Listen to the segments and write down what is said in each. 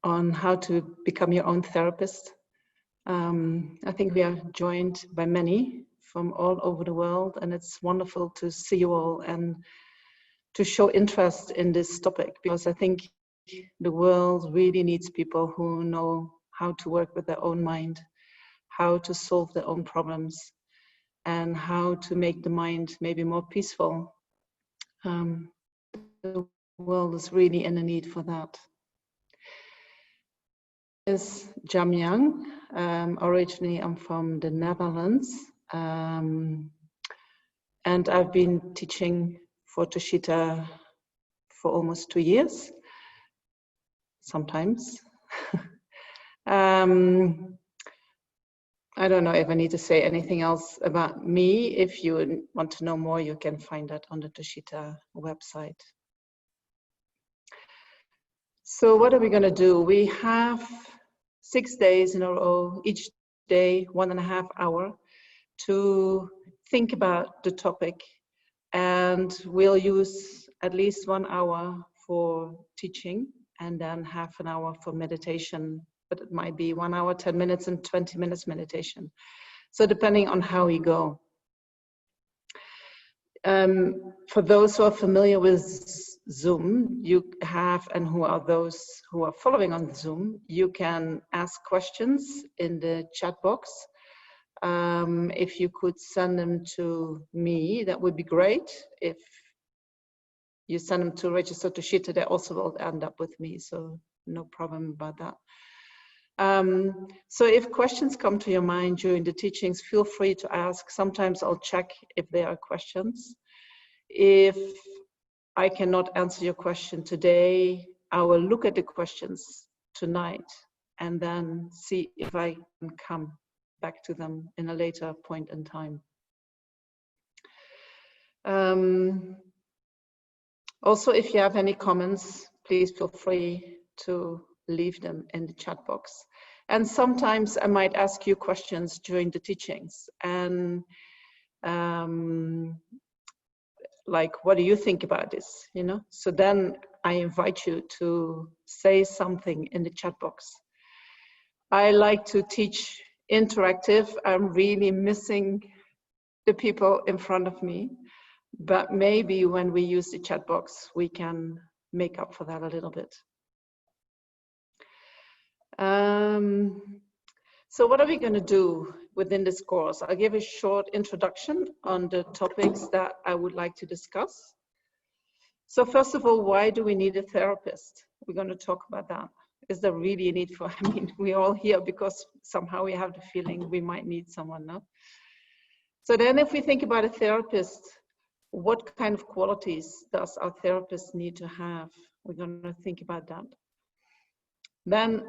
on how to become your own therapist. I think we are joined by many from all over the world, and it's wonderful to see you all and to show interest in this topic, because I think the world really needs people who know how to work with their own mind, how to solve their own problems, and how to make the mind maybe more peaceful. The world is really in a need for that. Is Jamyang. Originally, I'm from the Netherlands, and I've been teaching for Tushita for almost 2 years, sometimes. I don't know if I need to say anything else about me. If you want to know more, you can find that on the Tushita website. So what are we going to do? We have 6 days in a row, each day 1.5 hours, to think about the topic, and we'll use at least 1 hour for teaching and then half an hour for meditation, but it might be 1 hour, 10 minutes and 20 minutes meditation. So depending on how we go. For those who are familiar with Zoom, you have, and who are those who are following on Zoom, you can ask questions in the chat box. If you could send them to me, that would be great. If you send them to Register Tushita, they also will end up with me, so no problem about that. So if questions come to your mind during the teachings, feel free to ask. Sometimes I'll check if there are questions. If I cannot answer your question today, I will look at the questions tonight and then see if I can come back to them in a later point in time. Also, if you have any comments, please feel free to leave them in the chat box. And sometimes I might ask you questions during the teachings, and like, what do you think about this? You know, so then I invite you to say something in the chat box. I like to teach interactive. I'm really missing the people in front of me, but maybe when we use the chat box, we can make up for that a little bit. So what are we going to do within this course? I'll give a short introduction on the topics that I would like to discuss. So first of all, why do we need a therapist? We're going to talk about that. Is there really a need for, I mean, we're all here because somehow we have the feeling we might need someone, no? So then if we think about a therapist, what kind of qualities does our therapist need to have? We're going to think about that. Then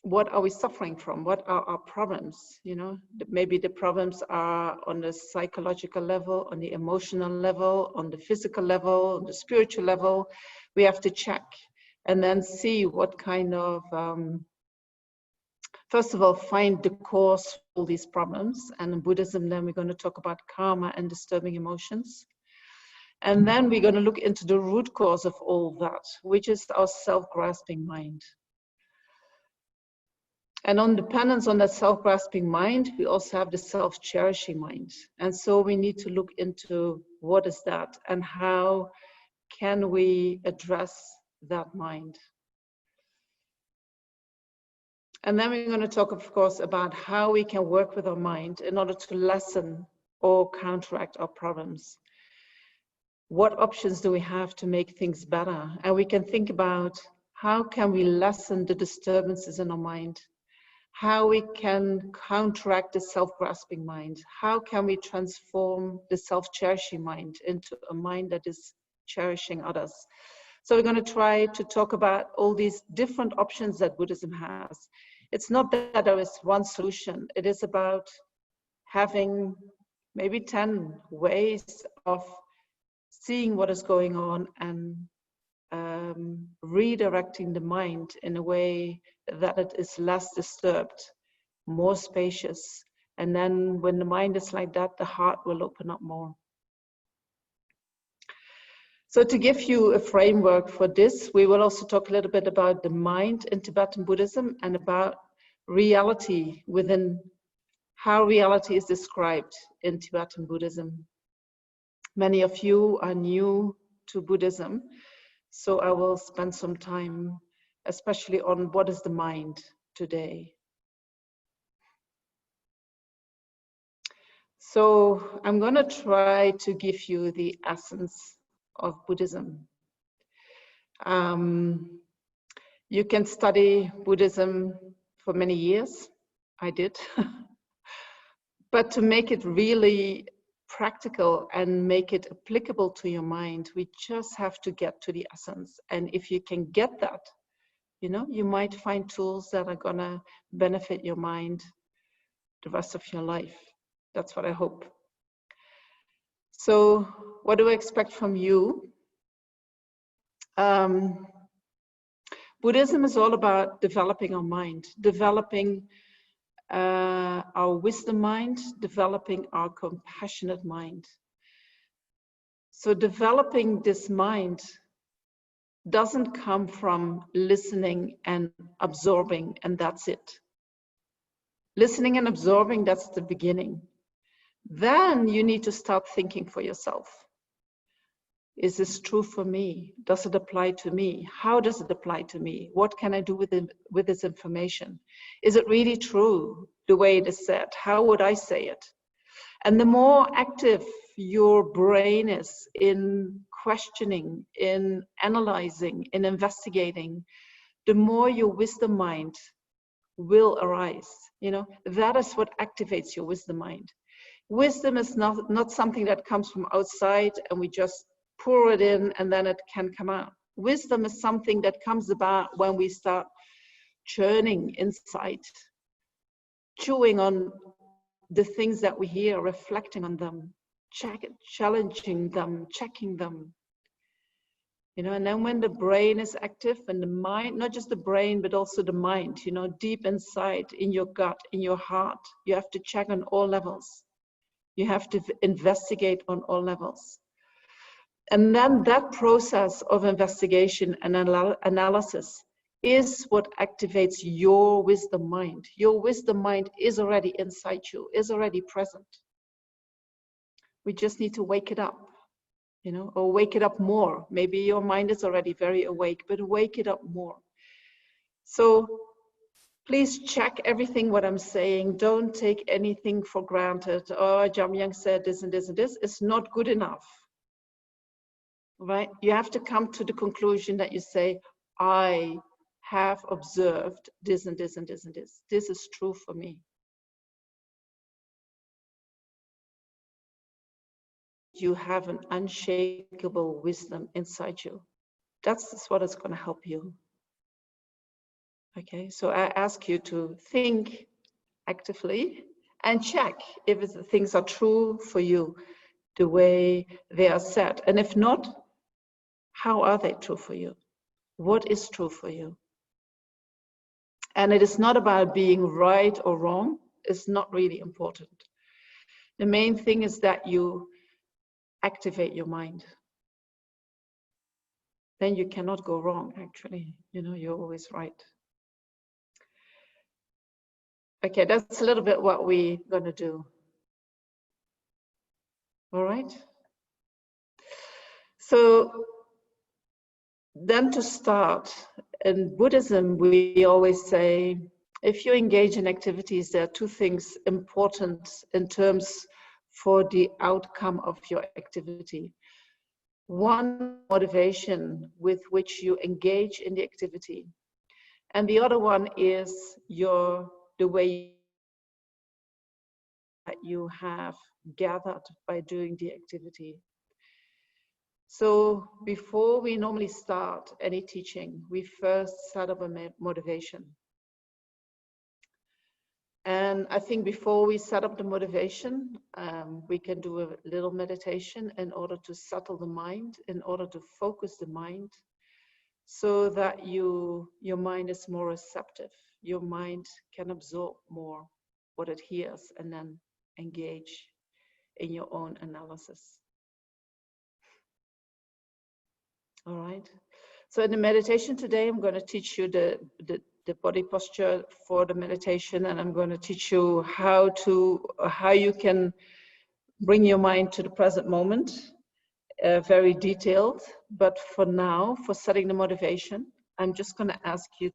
what are we suffering from? What are our problems? You know, maybe the problems are on the psychological level, on the emotional level, on the physical level, on the spiritual level. We have to check and then see what kind of, first of all, find the cause for all these problems. And in Buddhism, then we're going to talk about karma and disturbing emotions. And then we're going to look into the root cause of all that, which is our self-grasping mind. And on dependence on that self-grasping mind, we also have the self-cherishing mind. And so we need to look into what is that and how can we address that mind. And then we're going to talk, of course, about how we can work with our mind in order to lessen or counteract our problems. What options do we have to make things better? And we can think about how can we lessen the disturbances in our mind, how we can counteract the self-grasping mind, how can we transform the self-cherishing mind into a mind that is cherishing others. So we're going to try to talk about all these different options that Buddhism has. It's not that there is one solution. It is about having maybe 10 ways of seeing what is going on and redirecting the mind in a way that it is less disturbed, more spacious. And then when the mind is like that, the heart will open up more. So to give you a framework for this, we will also talk a little bit about the mind in Tibetan Buddhism and about reality within how reality is described in Tibetan Buddhism. Many of you are new to Buddhism, so I will spend some time especially on what is the mind today. So I'm going to try to give you the essence of Buddhism. You can study Buddhism for many years. I did. But to make it really practical and make it applicable to your mind, we just have to get to the essence. And if you can get that, you know, you might find tools that are going to benefit your mind the rest of your life. That's what I hope. So what do I expect from you? Buddhism is all about developing our mind, developing our wisdom mind, developing our compassionate mind. So developing this mind doesn't come from listening and absorbing, and that's it. Listening and absorbing, that's the beginning. Then you need to start thinking for yourself. Is this true for me? Does it apply to me? How does it apply to me? What can I do with this information? Is it really true the way it is said? How would I say it? And the more active your brain is in questioning, in analyzing, in investigating, the more your wisdom mind will arise. You know, that is what activates your wisdom mind. Wisdom is not something that comes from outside and we just pour it in and then it can come out. Wisdom is something that comes about when we start churning inside, chewing on the things that we hear, reflecting on them, challenging them, checking them. You know, and then when the brain is active and the mind, not just the brain, but also the mind, you know, deep inside, in your gut, in your heart, you have to check on all levels. You have to investigate on all levels. And then that process of investigation and analysis is what activates your wisdom mind. Your wisdom mind is already inside you, is already present. We just need to wake it up, you know, or wake it up more. Maybe your mind is already very awake, but wake it up more. So please check everything what I'm saying. Don't take anything for granted. Oh, Jamyang said this and this and this. It's not good enough. Right? You have to come to the conclusion that you say, I have observed this and this and this and this. This is true for me. You have an unshakable wisdom inside you. That's what is going to help you. Okay, so I ask you to think actively and check if things are true for you the way they are said. And if not, how are they true for you? What is true for you? And it is not about being right or wrong. It's not really important. The main thing is that you activate your mind. Then you cannot go wrong, actually. You know, you're always right. Okay, that's a little bit what we're going to do. All right. So then to start, in Buddhism, we always say, if you engage in activities, there are two things important in terms for the outcome of your activity. One, motivation with which you engage in the activity. And the other one is the way that you have gathered by doing the activity. So before we normally start any teaching, we first set up a motivation. And I think before we set up the motivation, we can do a little meditation in order to settle the mind, in order to focus the mind, so that your mind is more receptive. Your mind can absorb more what it hears and then engage in your own analysis. All right. So in the meditation today, I'm going to teach you the body posture for the meditation, and I'm going to teach you how you can bring your mind to the present moment, very detailed. But for now, for setting the motivation, I'm just going to ask you.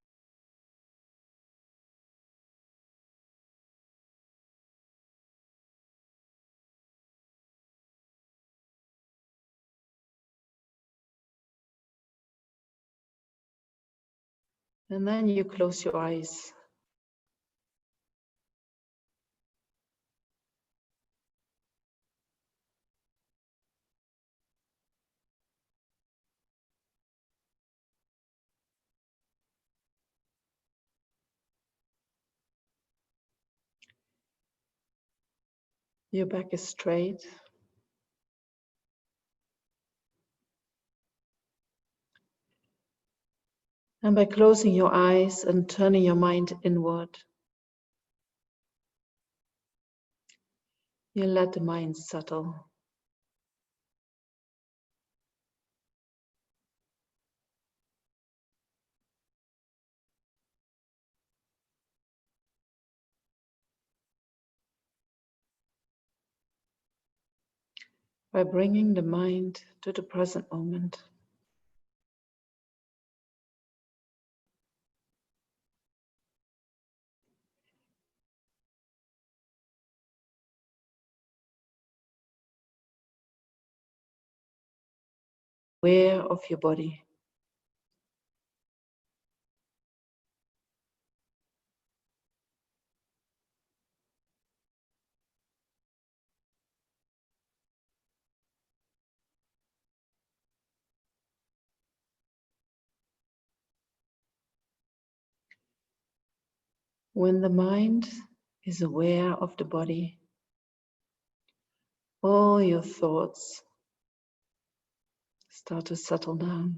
And then you close your eyes. Your back is straight. And by closing your eyes and turning your mind inward, you let the mind settle. By bringing the mind to the present moment. Aware of your body. When the mind is aware of the body, all your thoughts start to settle down.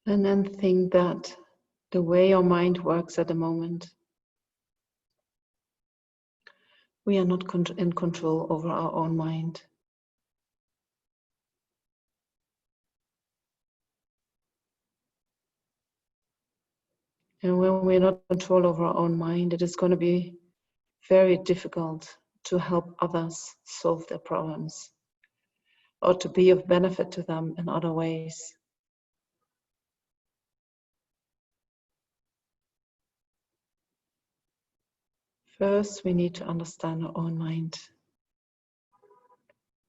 And then think that the way your mind works at the moment, we are not in control over our own mind. And when we're not in control over our own mind, it is going to be very difficult to help others solve their problems or to be of benefit to them in other ways. First, we need to understand our own mind,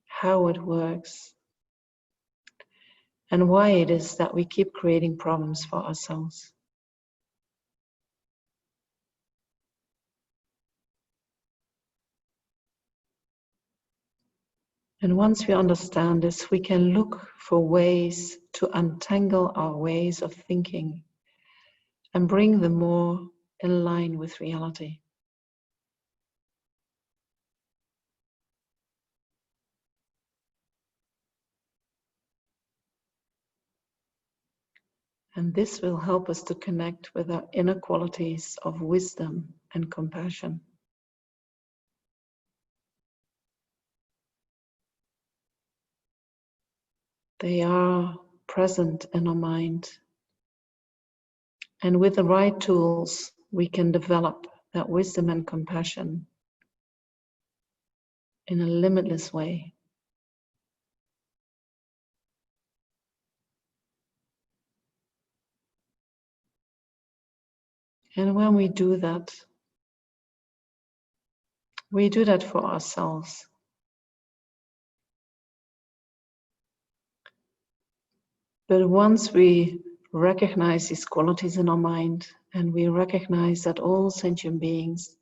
how it works, and why it is that we keep creating problems for ourselves. And once we understand this, we can look for ways to untangle our ways of thinking and bring them more in line with reality. And this will help us to connect with our inner qualities of wisdom and compassion. They are present in our mind. And with the right tools, we can develop that wisdom and compassion in a limitless way. And when we do that for ourselves. But once we recognize these qualities in our mind, and we recognize that all sentient beings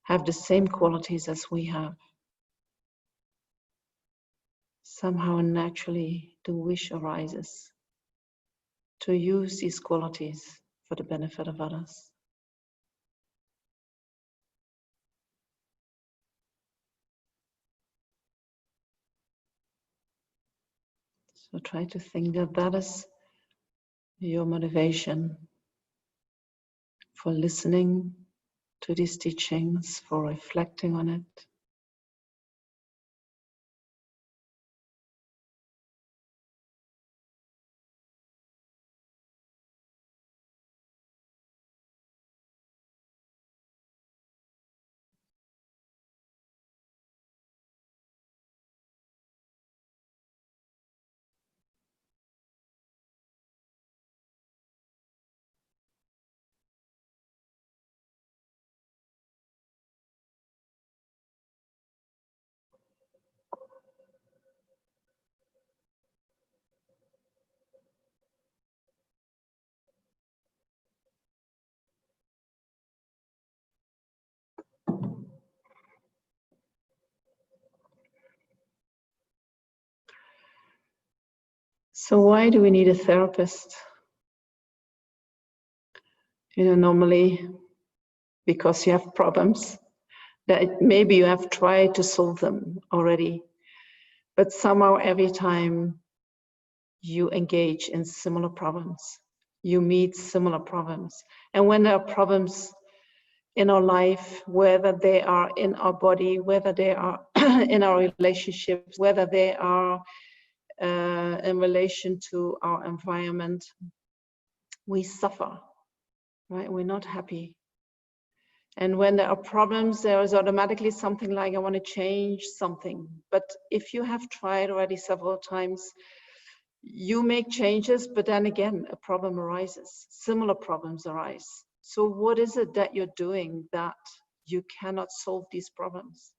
have the same qualities as we have, somehow naturally the wish arises to use these qualities for the benefit of others. So try to think that that is your motivation for listening to these teachings, for reflecting on it. So why do we need a therapist? Normally because you have problems that maybe you have tried to solve them already, but somehow every time you engage in similar problems, you meet similar problems. And when there are problems in our life, whether they are in our body, whether they are in our relationships, whether they are in relation to our environment, we suffer, right? We're not happy. And when there are problems, there is automatically something like, I want to change something. But if you have tried already several times, you make changes, but then again, a problem arises. Similar problems arise. So what is it that you're doing that you cannot solve these problems?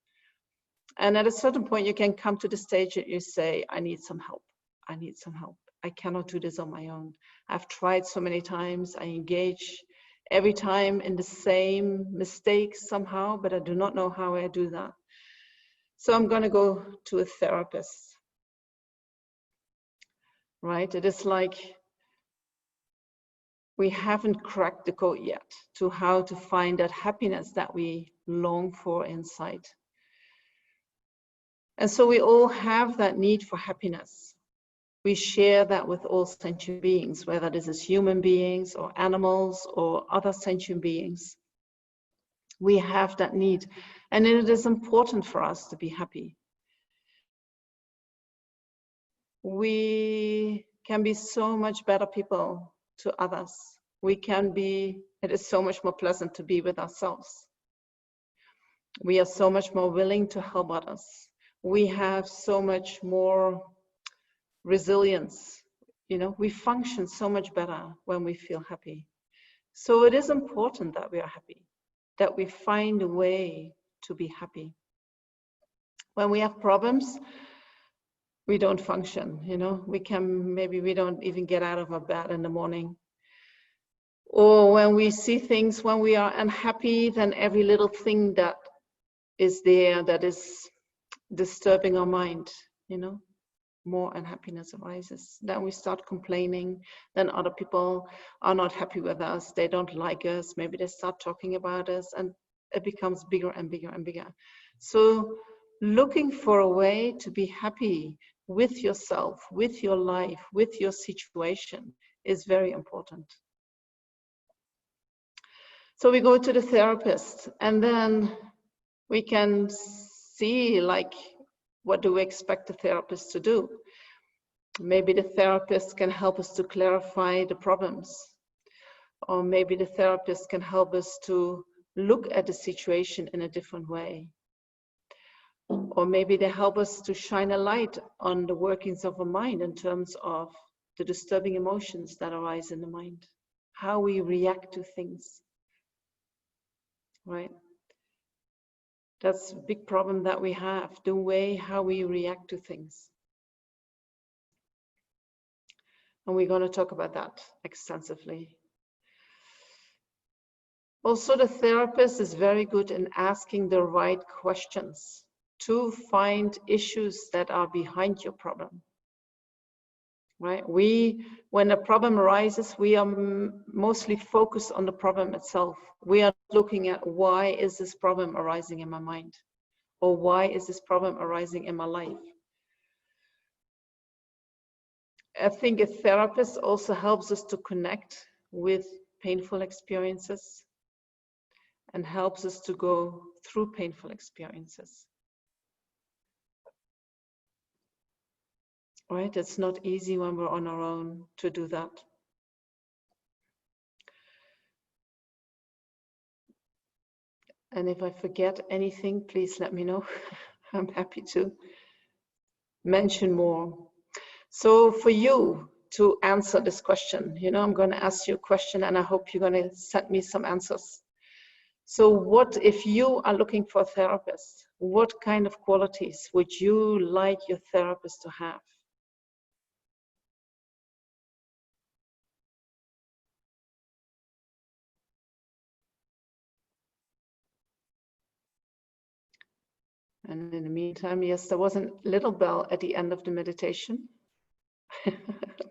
And at a certain point, you can come to the stage that you say, I need some help. I need some help. I cannot do this on my own. I've tried so many times. I engage every time in the same mistakes somehow, but I do not know how I do that. So I'm going to go to a therapist, right? It is like we haven't cracked the code yet to how to find that happiness that we long for inside. And so we all have that need for happiness. We share that with all sentient beings, whether this is human beings or animals or other sentient beings. We have that need, and it is important for us to be happy. We can be so much better people to others. It is so much more pleasant to be with ourselves. We are so much more willing to help others. We have so much more resilience. We function so much better when we feel happy. So it is important that we are happy, that we find a way to be happy. When we have problems, we don't function, maybe we don't even get out of our bed in the morning. Or when we see things, when we are unhappy, then every little thing that is there that is disturbing our mind, more unhappiness arises. Then we start complaining, then other people are not happy with us, they don't like us, maybe they start talking about us, and it becomes bigger and bigger and bigger. So looking for a way to be happy with yourself, with your life, with your situation is very important. So we go to the therapist, and then we can see, like, what do we expect the therapist to do? Maybe the therapist can help us to clarify the problems. Or maybe the therapist can help us to look at the situation in a different way. Or maybe they help us to shine a light on the workings of our mind in terms of the disturbing emotions that arise in the mind, how we react to things, right? That's a big problem that we have, the way how we react to things. And we're going to talk about that extensively. Also, the therapist is very good in asking the right questions to find issues that are behind your problem. Right? When a problem arises, we are mostly focused on the problem itself. We are looking at why is this problem arising in my mind? Or why is this problem arising in my life? I think a therapist also helps us to connect with painful experiences and helps us to go through painful experiences. Right? It's not easy when we're on our own to do that. And if I forget anything, please let me know. I'm happy to mention more. So for you to answer this question, I'm going to ask you a question and I hope you're going to send me some answers. So what if you are looking for a therapist? What kind of qualities would you like your therapist to have? And in the meantime, yes, there was a little bell at the end of the meditation.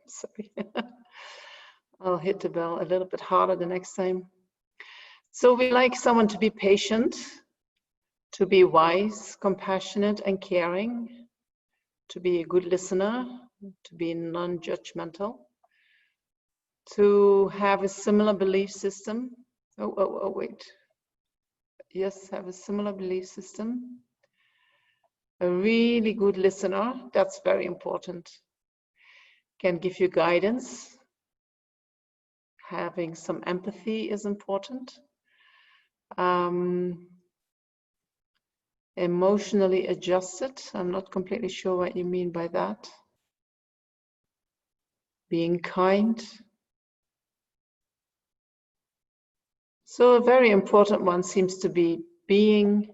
Sorry. I'll hit the bell a little bit harder the next time. So we like someone to be patient, to be wise, compassionate, and caring, to be a good listener, to be non-judgmental, to have a similar belief system. Wait. Yes, have a similar belief system. A really good listener, that's very important. Can give you guidance. Having some empathy is important. Emotionally adjusted. I'm not completely sure what you mean by that. Being kind. So a very important one seems to be being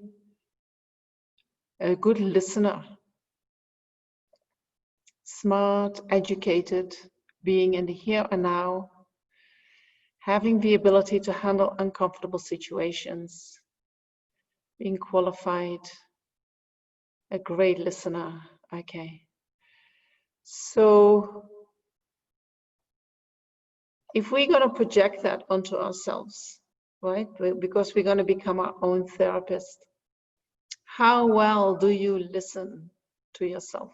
a good listener. Smart, educated, being in the here and now. Having the ability to handle uncomfortable situations. Being qualified. A great listener. Okay. So if we're going to project that onto ourselves, right? Because we're going to become our own therapist. How well do you listen to yourself?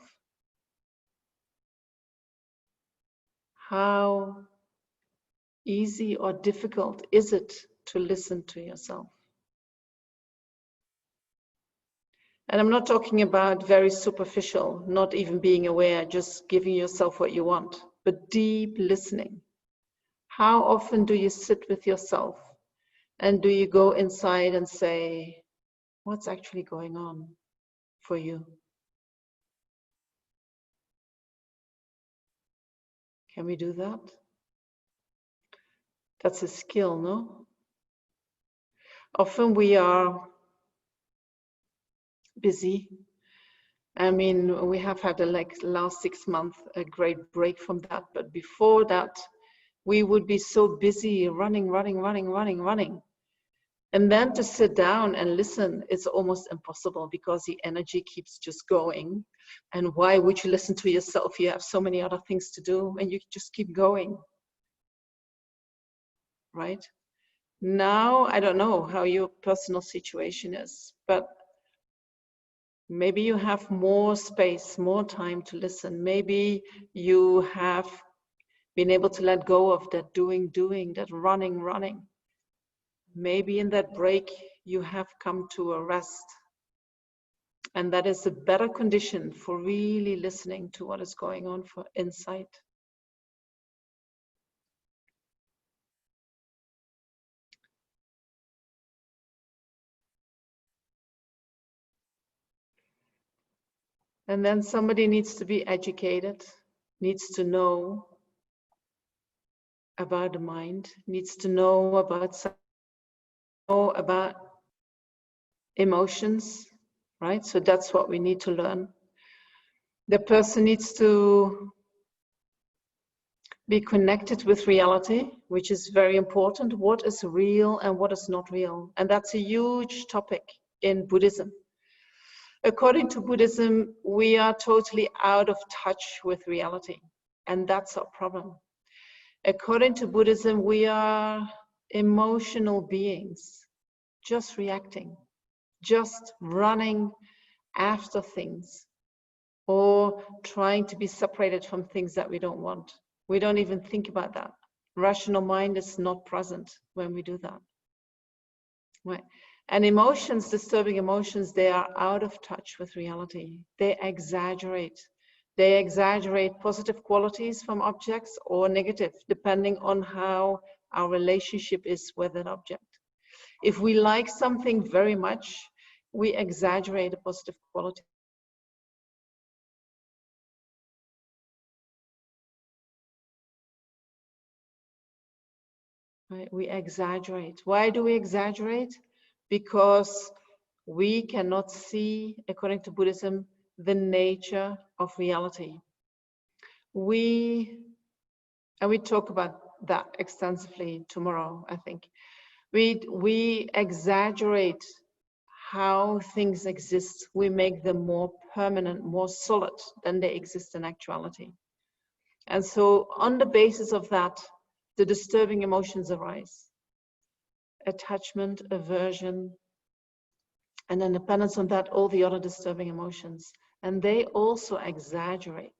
How easy or difficult is it to listen to yourself? And I'm not talking about very superficial, not even being aware, just giving yourself what you want, but deep listening. How often do you sit with yourself and do you go inside and say, what's actually going on for you? Can we do that? That's a skill, no? Often we are busy. I mean, we have had last 6 months a great break from that, but before that, we would be so busy running. And then to sit down and listen, it's almost impossible because the energy keeps just going. And why would you listen to yourself? You have so many other things to do and you just keep going, right? Now, I don't know how your personal situation is, but maybe you have more space, more time to listen. Maybe you have been able to let go of that doing, that running. Maybe in that break, you have come to a rest. And that is a better condition for really listening to what is going on for insight. And then somebody needs to be educated, needs to know about the mind, needs to know about emotions, right? So that's what we need to learn. The person needs to be connected with reality, which is very important. What is real and what is not real? And that's a huge topic in Buddhism. According to Buddhism, we are totally out of touch with reality, and that's our problem. According to Buddhism, we are emotional beings, just reacting, just running after things, or trying to be separated from things that we don't want. We don't even think about that. Rational mind is not present when we do that. Right. And emotions, disturbing emotions, they are out of touch with reality. They exaggerate. They exaggerate positive qualities from objects or negative, depending on how our relationship is with that object. If we like something very much, we exaggerate the positive quality. Right? We exaggerate. Why do we exaggerate? Because we cannot see, according to Buddhism, the nature of reality. We talk about that extensively tomorrow, I think. We exaggerate how things exist. We make them more permanent, more solid than they exist in actuality. And so on the basis of that, the disturbing emotions arise. Attachment, aversion, and then dependence on that, all the other disturbing emotions. And they also exaggerate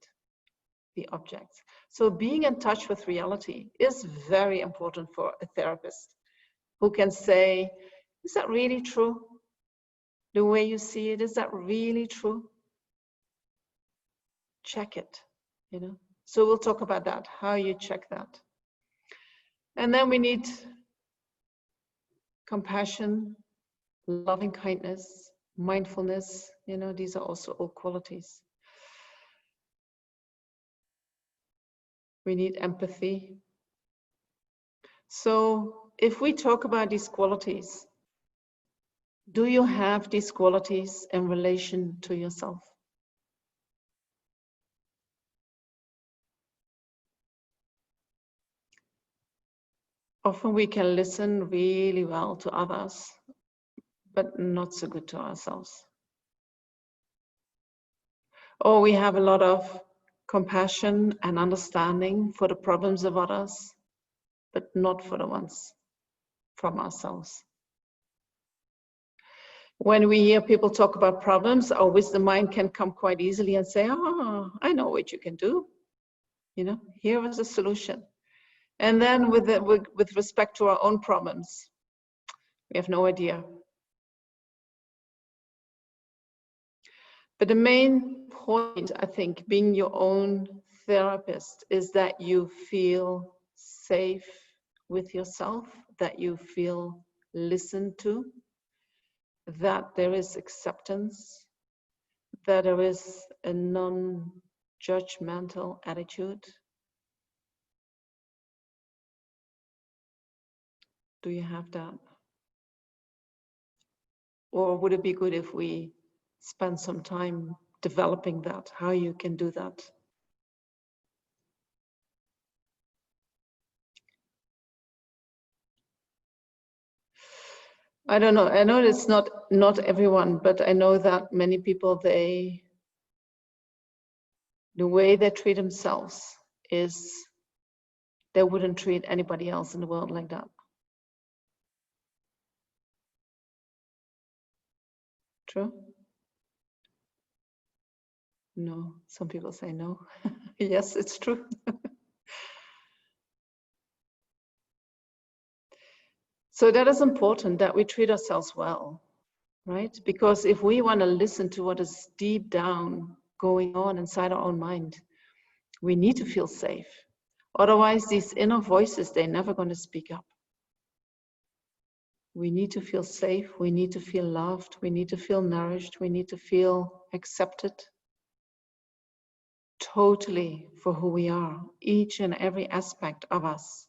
the objects. So being in touch with reality is very important for a therapist who can say, is that really true? The way you see it, is that really true? Check it, you know? So we'll talk about that, how you check that. And then we need compassion, loving kindness, mindfulness, you know, these are also all qualities. We need empathy. So if we talk about these qualities, do you have these qualities in relation to yourself? Often we can listen really well to others, but not so good to ourselves. Or we have a lot of compassion and understanding for the problems of others, but not for the ones from ourselves. When we hear people talk about problems, our wisdom mind can come quite easily and say, oh, I know what you can do. You know, here is a solution. And then with respect to our own problems, we have no idea. But the main point, I think, being your own therapist is that you feel safe with yourself, that you feel listened to, that there is acceptance, that there is a non-judgmental attitude. Do you have that? Or would it be good if we spend some time developing that, how you can do that? I don't know. I know it's not everyone, but I know that many people, the way they treat themselves is they wouldn't treat anybody else in the world like that. True? No. Some people say no. Yes, it's true. So that is important, that we treat ourselves well. right? Because if we want to listen to what is deep down going on inside our own mind, we need to feel safe. Otherwise, these inner voices, they're never going to speak up. We need to feel safe. We need to feel loved. We need to feel nourished. We need to feel accepted totally for who we are, each and every aspect of us.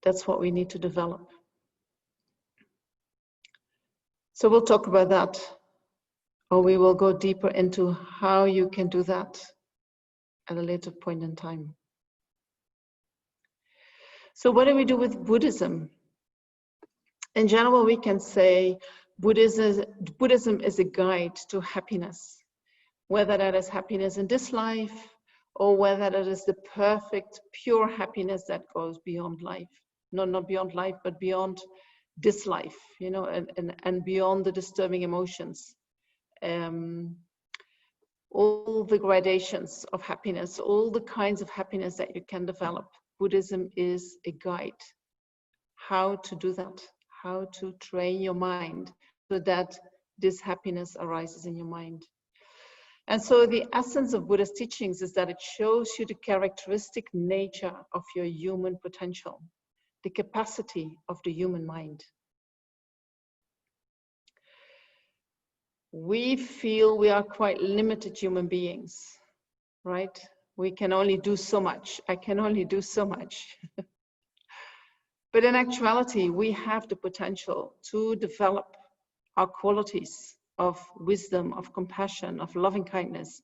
That's what we need to develop. So we'll talk about that, or we will go deeper into how you can do that at a later point in time. So what do we do with Buddhism? In general, we can say Buddhism is a guide to happiness, whether that is happiness in this life or whether that is the perfect, pure happiness that goes beyond life. Not beyond life, but beyond this life, you know, and beyond the disturbing emotions. All the gradations of happiness, all the kinds of happiness that you can develop. Buddhism is a guide. How to do that, how to train your mind so that this happiness arises in your mind. And so the essence of Buddha's teachings is that it shows you the characteristic nature of your human potential, the capacity of the human mind. We feel we are quite limited human beings, right? We can only do so much. I can only do so much. But in actuality, we have the potential to develop our qualities of wisdom, of compassion, of loving kindness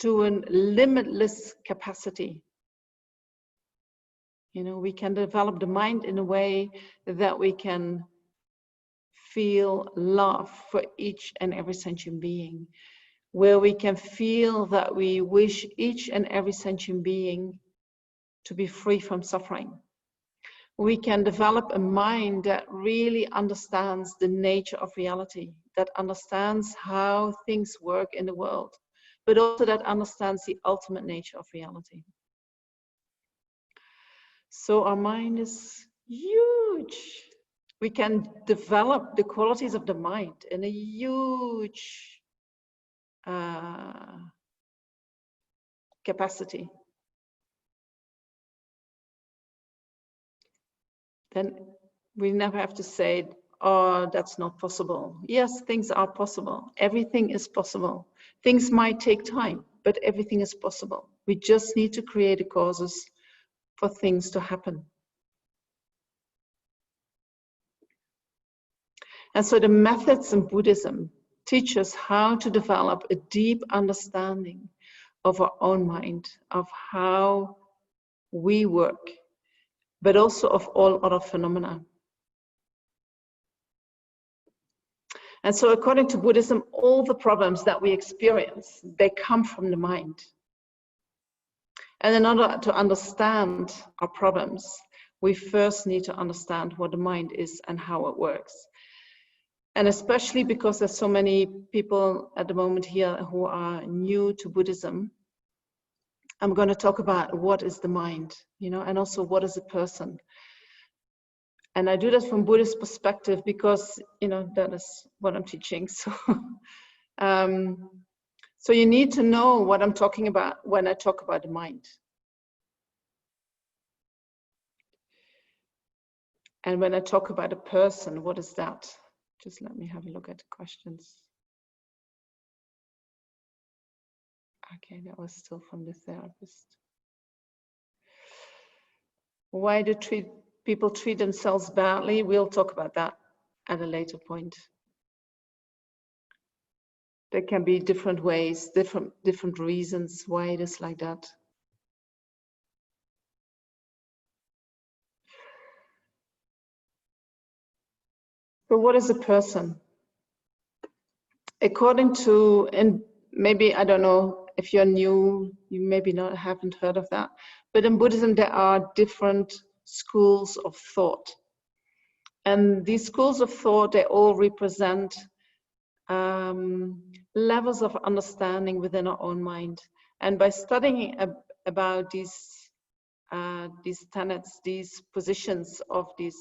to a limitless capacity. You know, we can develop the mind in a way that we can feel love for each and every sentient being, where we can feel that we wish each and every sentient being to be free from suffering. We can develop a mind that really understands the nature of reality, that understands how things work in the world, but also that understands the ultimate nature of reality. So our mind is huge. We can develop the qualities of the mind in a huge capacity. Then we never have to say, oh, that's not possible. Yes, things are possible. Everything is possible. Things might take time, but everything is possible. We just need to create the causes for things to happen. And so the methods in Buddhism teach us how to develop a deep understanding of our own mind, of how we work, but also of all other phenomena. And so according to Buddhism, all the problems that we experience, they come from the mind. And in order to understand our problems, we first need to understand what the mind is and how it works. And especially because there's so many people at the moment here who are new to Buddhism, I'm going to talk about what is the mind, you know, and also what is a person. And I do that from Buddhist perspective because, you know, that is what I'm teaching. So, so you need to know what I'm talking about when I talk about the mind. And when I talk about a person, what is that? Just let me have a look at the questions. Okay, that was still from the therapist. Why do people treat themselves badly? We'll talk about that at a later point. There can be different ways, different reasons why it is like that. So what is a person? According to, and maybe, I don't know, if you're new, you maybe haven't heard of that, but in Buddhism there are different schools of thought. And these schools of thought, they all represent levels of understanding within our own mind. And by studying about these these tenets, these positions of these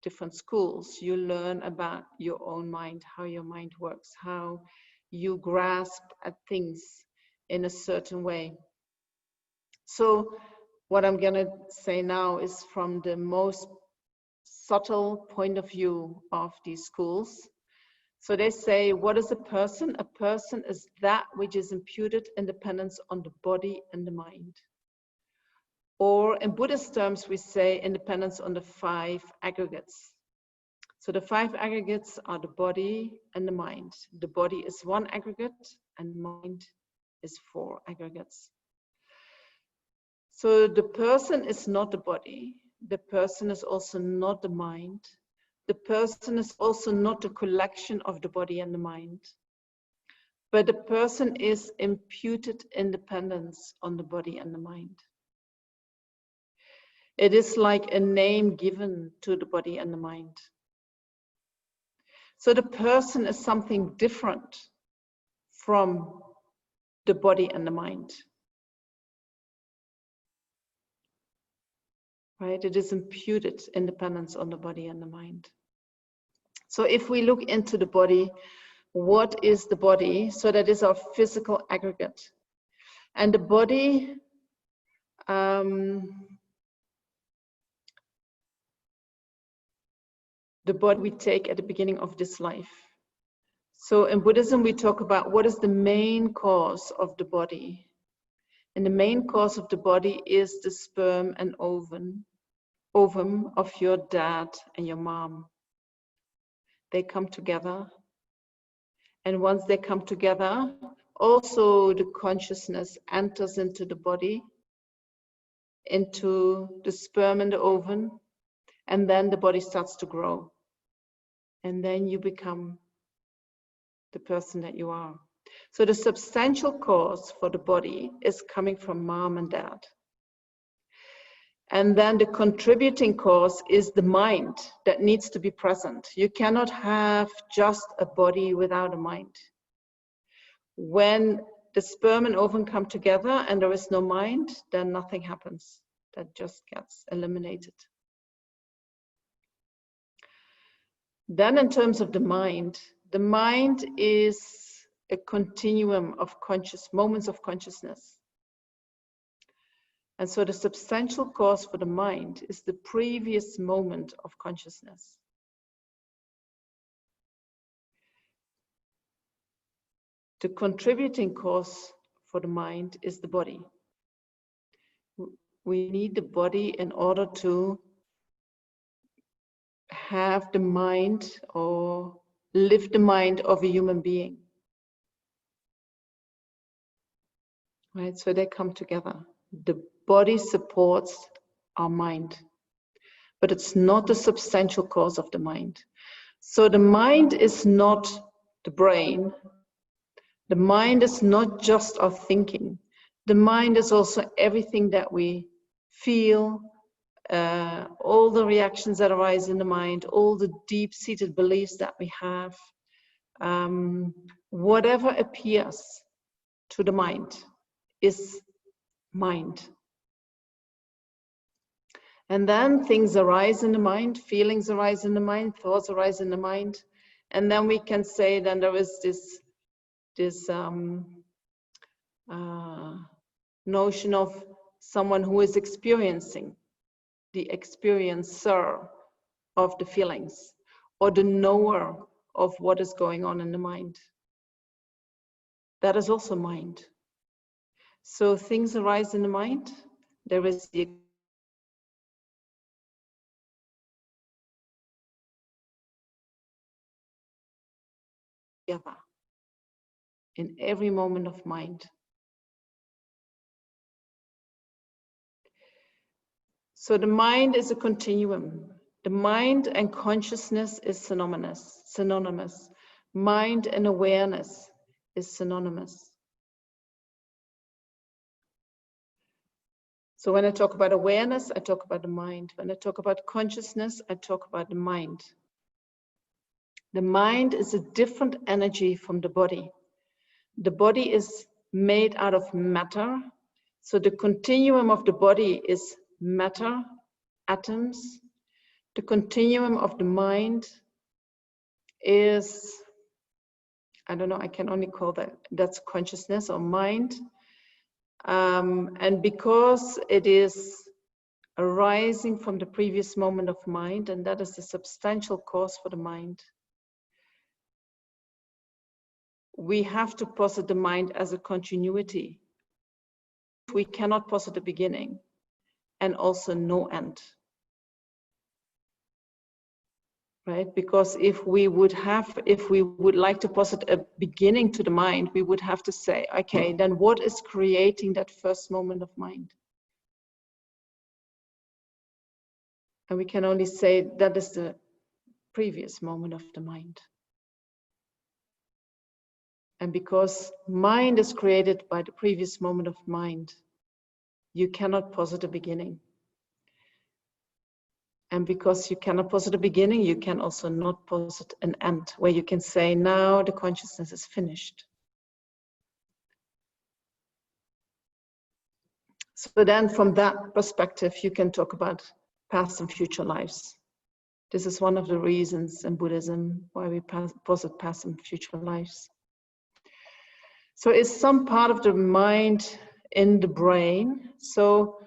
different schools, you learn about your own mind, how your mind works, how you grasp at things in a certain way. So what I'm going to say now is from the most subtle point of view of these schools. So they say, what is a person? A person is that which is imputed independence on the body and the mind. Or in Buddhist terms, we say independence on the 5 aggregates. So the 5 aggregates are the body and the mind. The body is 1 aggregate and mind is 4 aggregates. So the person is not the body. The person is also not the mind. The person is also not the collection of the body and the mind. But the person is imputed independence on the body and the mind. It is like a name given to the body and the mind. So the person is something different from the body and the mind. Right? It is imputed independence on the body and the mind. So if we look into the body, what is the body? So that is our physical aggregate. And the body, we take at the beginning of this life. So in Buddhism, we talk about what is the main cause of the body. And the main cause of the body is the sperm and ovum of your dad and your mom. They come together. And once they come together, also the consciousness enters into the body, into the sperm and the ovum, and then the body starts to grow. And then you become the person that you are. So the substantial cause for the body is coming from mom and dad. And then the contributing cause is the mind that needs to be present. You cannot have just a body without a mind. When the sperm and ovum come together and there is no mind, then nothing happens. That just gets eliminated. Then in terms of the mind is a continuum of moments of consciousness. And so the substantial cause for the mind is the previous moment of consciousness. The contributing cause for the mind is the body. We need the body in order to have the mind or live the mind of a human being. Right, so they come together. The body supports our mind, but it's not the substantial cause of the mind. So the mind is not the brain. The mind is not just our thinking. The mind is also everything that we feel, all the reactions that arise in the mind, all the deep-seated beliefs that we have, whatever appears to the mind is mind. And then things arise in the mind, feelings arise in the mind, thoughts arise in the mind, and then we can say then there is this notion of someone who is experiencing, the experiencer of the feelings, or the knower of what is going on in the mind. That is also mind. So things arise in the mind. There is the together in every moment of mind. So the mind is a continuum. The mind and consciousness is synonymous. Mind and awareness is synonymous. So when I talk about awareness, I talk about the mind. When I talk about consciousness, I talk about the mind. The mind is a different energy from the body. The body is made out of matter. So the continuum of the body is matter, atoms. The continuum of the mind is, I don't know, I can only call that's consciousness or mind. And because it is arising from the previous moment of mind, and that is the substantial cause for the mind, we have to posit the mind as a continuity. We cannot posit a beginning and also no end. Right? Because if we would like to posit a beginning to the mind, we would have to say, okay, then what is creating that first moment of mind? And we can only say that is the previous moment of the mind. And because mind is created by the previous moment of mind, you cannot posit a beginning. And because you cannot posit a beginning, you can also not posit an end, where you can say, now the consciousness is finished. So then from that perspective, you can talk about past and future lives. This is one of the reasons in Buddhism why we posit past and future lives. So it's some part of the mind in the brain. So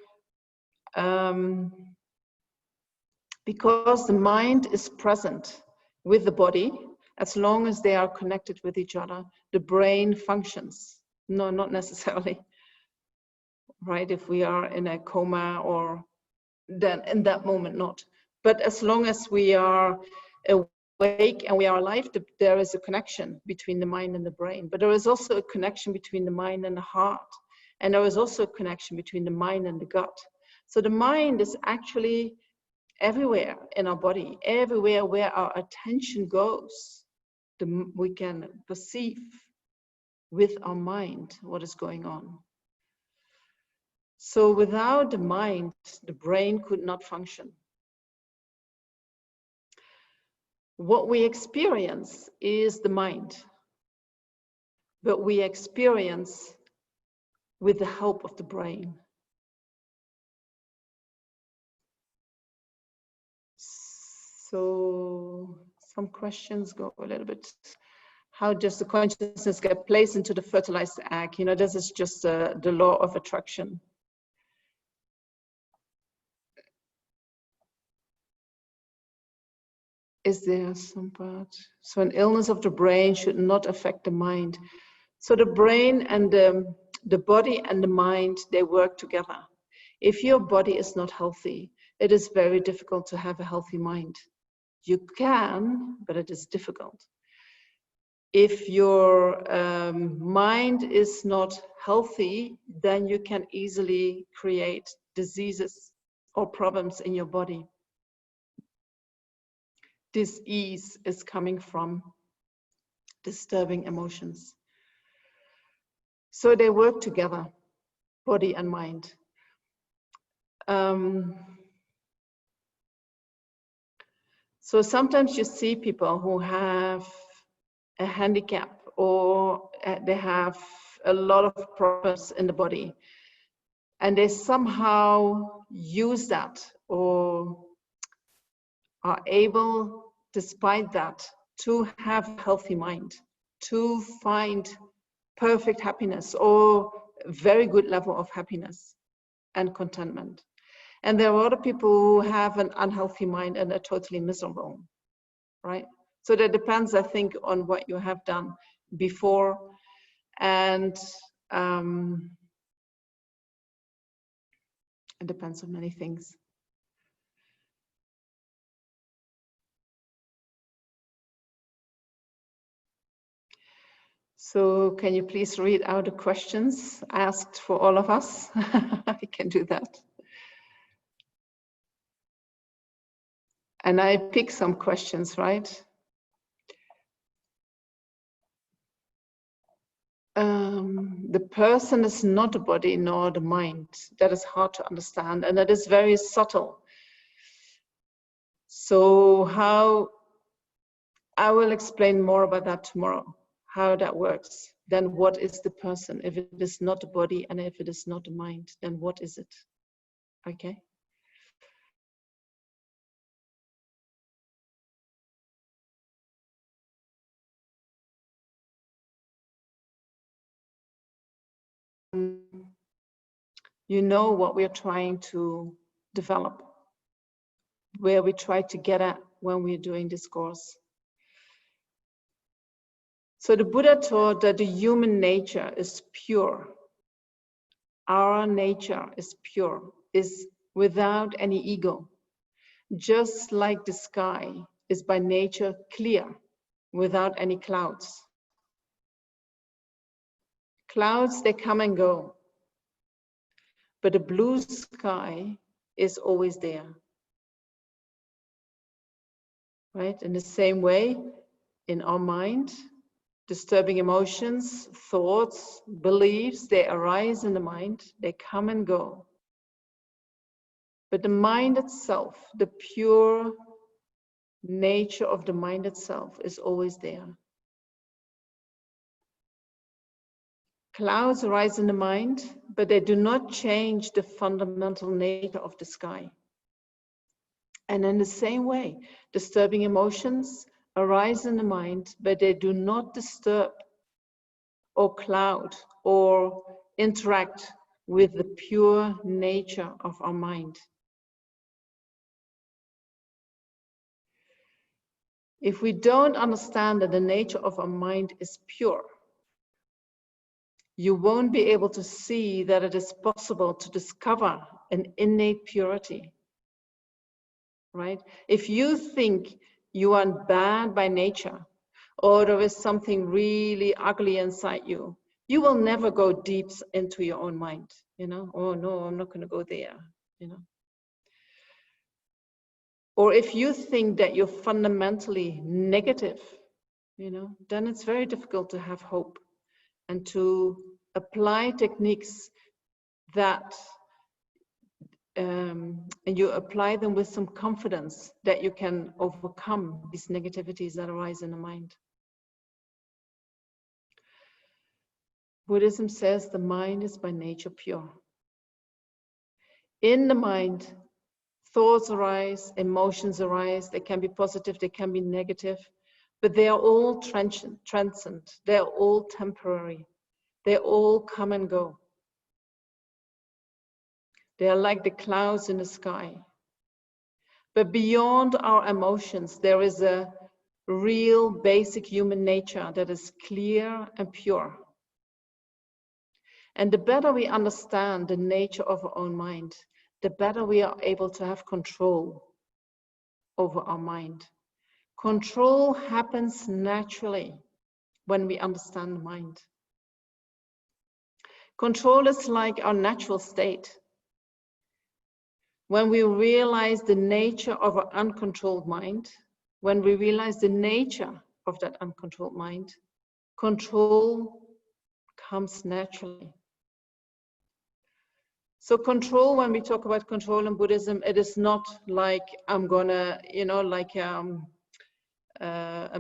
because the mind is present with the body, as long as they are connected with each other, the brain functions. No, not necessarily. Right? If we are in a coma, or then in that moment not. But as long as we are awake and we are alive, there is a connection between the mind and the brain. But there is also a connection between the mind and the heart. And there is also a connection between the mind and the gut. So the mind is actually everywhere in our body, everywhere where our attention goes, we can perceive with our mind what is going on. So without the mind, the brain could not function. What we experience is the mind, but we experience with the help of the brain. So some questions go a little bit. How does the consciousness get placed into the fertilized egg? You know, this is just the law of attraction. Is there some part? So an illness of the brain should not affect the mind. So the brain and the body and the mind, they work together. If your body is not healthy, it is very difficult to have a healthy mind. You can, but it is difficult. If your mind is not healthy, then you can easily create diseases or problems in your body. Disease is coming from disturbing emotions. So they work together, body and mind. So sometimes you see people who have a handicap, or they have a lot of problems in the body, and they somehow use that or are able, despite that, to have a healthy mind, to find perfect happiness or a very good level of happiness and contentment. And there are other people who have an unhealthy mind and are totally miserable, right? So that depends, I think, on what you have done before, and it depends on many things. So can you please read out the questions asked for all of us? I can do that. And I pick some questions, right? The person is not the body nor the mind. That is hard to understand, and that is very subtle. So how, I will explain more about that tomorrow, how that works. Then what is the person? If it is not the body and if it is not the mind, then what is it? Okay. you know what we're trying to develop, where we try to get at when we're doing this course. So the Buddha taught that the human nature is pure. Our nature is pure, is without any ego. Just like the sky is by nature clear, without any clouds. Clouds, they come and go. But the blue sky is always there. Right? In the same way, in our mind, disturbing emotions, thoughts, beliefs, they arise in the mind, they come and go. But the mind itself, the pure nature of the mind itself is always there. Clouds arise in the mind, but they do not change the fundamental nature of the sky. And in the same way, disturbing emotions arise in the mind, but they do not disturb or cloud or interact with the pure nature of our mind. If we don't understand that the nature of our mind is pure, you won't be able to see that it is possible to discover an innate purity, right? If you think you are bad by nature, or there is something really ugly inside you, you will never go deep into your own mind, you know? Oh no, I'm not gonna go there, you know? Or if you think that you're fundamentally negative, you know, then it's very difficult to have hope and to apply techniques that, and you apply them with some confidence that you can overcome these negativities that arise in the mind. Buddhism says the mind is by nature pure. In the mind, thoughts arise, emotions arise, they can be positive, they can be negative, but they are all transient, they are all temporary, they all come and go. They are like the clouds in the sky. But beyond our emotions, there is a real basic human nature that is clear and pure. And the better we understand the nature of our own mind, the better we are able to have control over our mind. Control happens naturally when we understand the mind. Control is like our natural state. When we realize the nature of our uncontrolled mind, when we realize the nature of that uncontrolled mind, control comes naturally. So control, when we talk about control in Buddhism, it is not like I'm gonna, you know, like a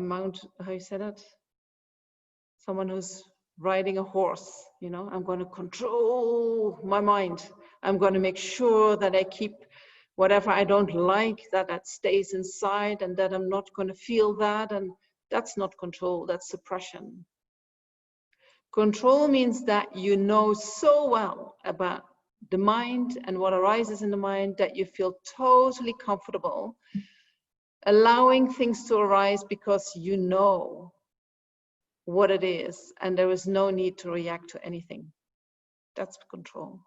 mount, how you say that? Someone who's riding a horse, you know, I'm gonna control my mind. I'm gonna make sure that I keep whatever I don't like, that stays inside, and that I'm not gonna feel that, and that's not control, that's suppression. Control means that you know so well about the mind and what arises in the mind that you feel totally comfortable allowing things to arise because you know what it is and there is no need to react to anything. That's control,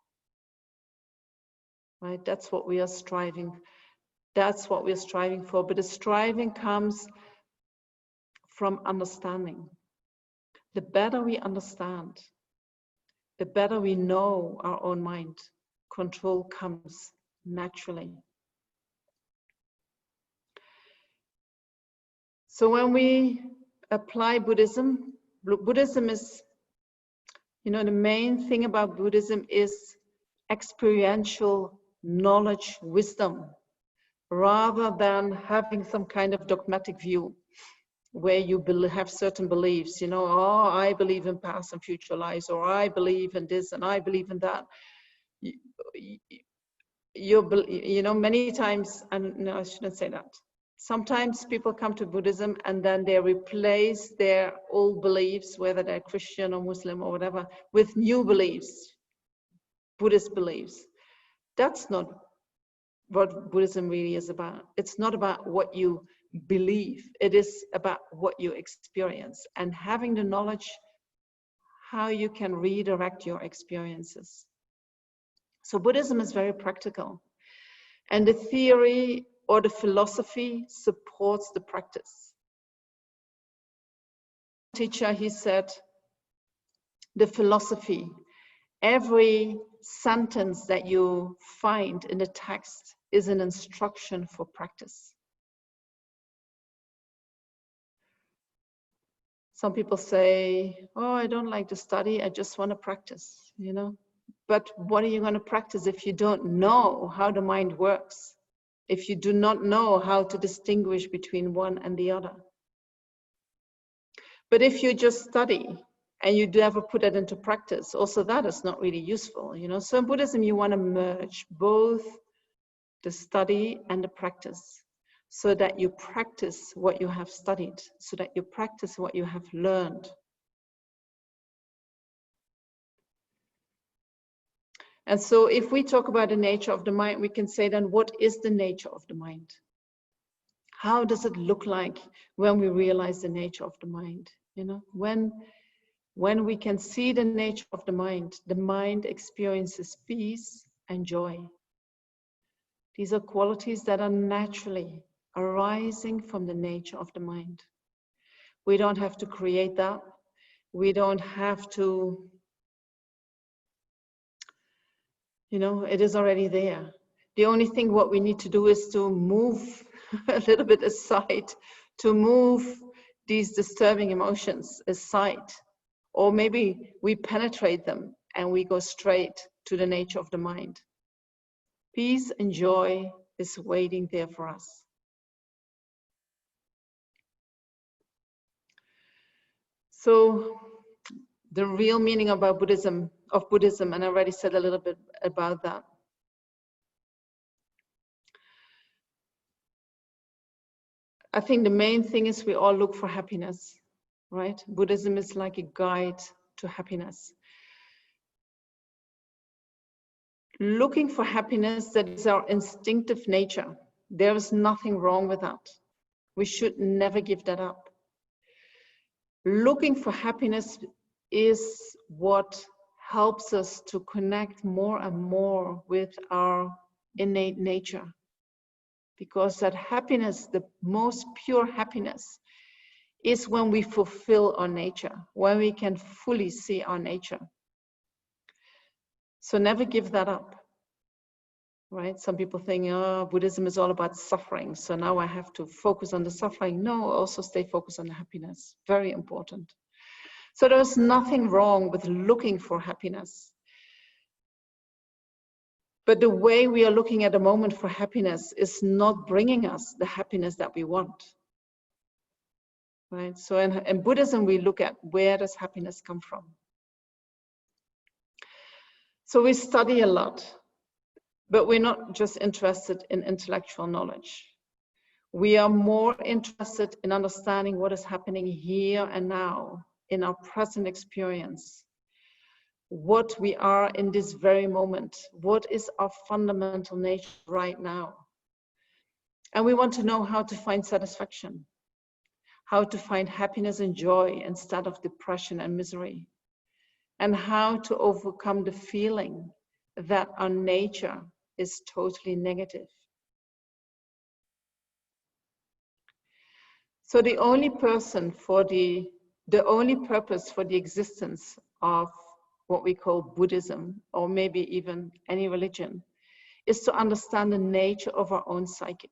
right? That's what we are striving. That's what we're striving for. But the striving comes from understanding. The better we understand, the better we know our own mind, control comes naturally. So when we apply Buddhism, Buddhism is, you know, the main thing about Buddhism is experiential knowledge, wisdom, rather than having some kind of dogmatic view where you have certain beliefs, you know, oh, I believe in past and future lives, or I believe in this and I believe in that. You know, many times, and no, I shouldn't say that. Sometimes people come to Buddhism and then they replace their old beliefs, whether they're Christian or Muslim or whatever, with new beliefs. Buddhist beliefs. That's not what Buddhism really is about. It's not about what you believe. It is about what you experience, and having the knowledge how you can redirect your experiences. So Buddhism is very practical, and the theory or the philosophy supports the practice. Teacher, he said, the philosophy, every sentence that you find in the text is an instruction for practice. Some people say, oh, I don't like to study, I just want to practice, you know. But what are you going to practice if you don't know how the mind works? If you do not know how to distinguish between one and the other? But if you just study and you never put it into practice, also that is not really useful, you know. So in Buddhism, you want to merge both the study and the practice, so that you practice what you have studied, so that you practice what you have learned. And so if we talk about the nature of the mind, we can say then, what is the nature of the mind? How does it look like when we realize the nature of the mind? You know, when we can see the nature of the mind experiences peace and joy. These are qualities that are naturally arising from the nature of the mind. We don't have to create that. We don't have to, you know, it is already there. The only thing what we need to do is to move a little bit aside, to move these disturbing emotions aside. Or maybe we penetrate them and we go straight to the nature of the mind. Peace and joy is waiting there for us. So the real meaning about Buddhism, and I already said a little bit about that. I think the main thing is we all look for happiness, right? Buddhism is like a guide to happiness. Looking for happiness, that is our instinctive nature. There is nothing wrong with that. We should never give that up. Looking for happiness is what helps us to connect more and more with our innate nature. Because that happiness, the most pure happiness, is when we fulfill our nature, when we can fully see our nature. So never give that up, right? Some people think, oh, Buddhism is all about suffering, so now I have to focus on the suffering. No, also stay focused on the happiness. Very important. So there's nothing wrong with looking for happiness. But the way we are looking at the moment for happiness is not bringing us the happiness that we want. Right? So in Buddhism, we look at where does happiness come from. So we study a lot, but we're not just interested in intellectual knowledge. We are more interested in understanding what is happening here and now in our present experience. What we are in this very moment. What is our fundamental nature right now? And we want to know how to find satisfaction, how to find happiness and joy instead of depression and misery, and how to overcome the feeling that our nature is totally negative. So the only purpose for the existence of what we call Buddhism, or maybe even any religion, is to understand the nature of our own psychic,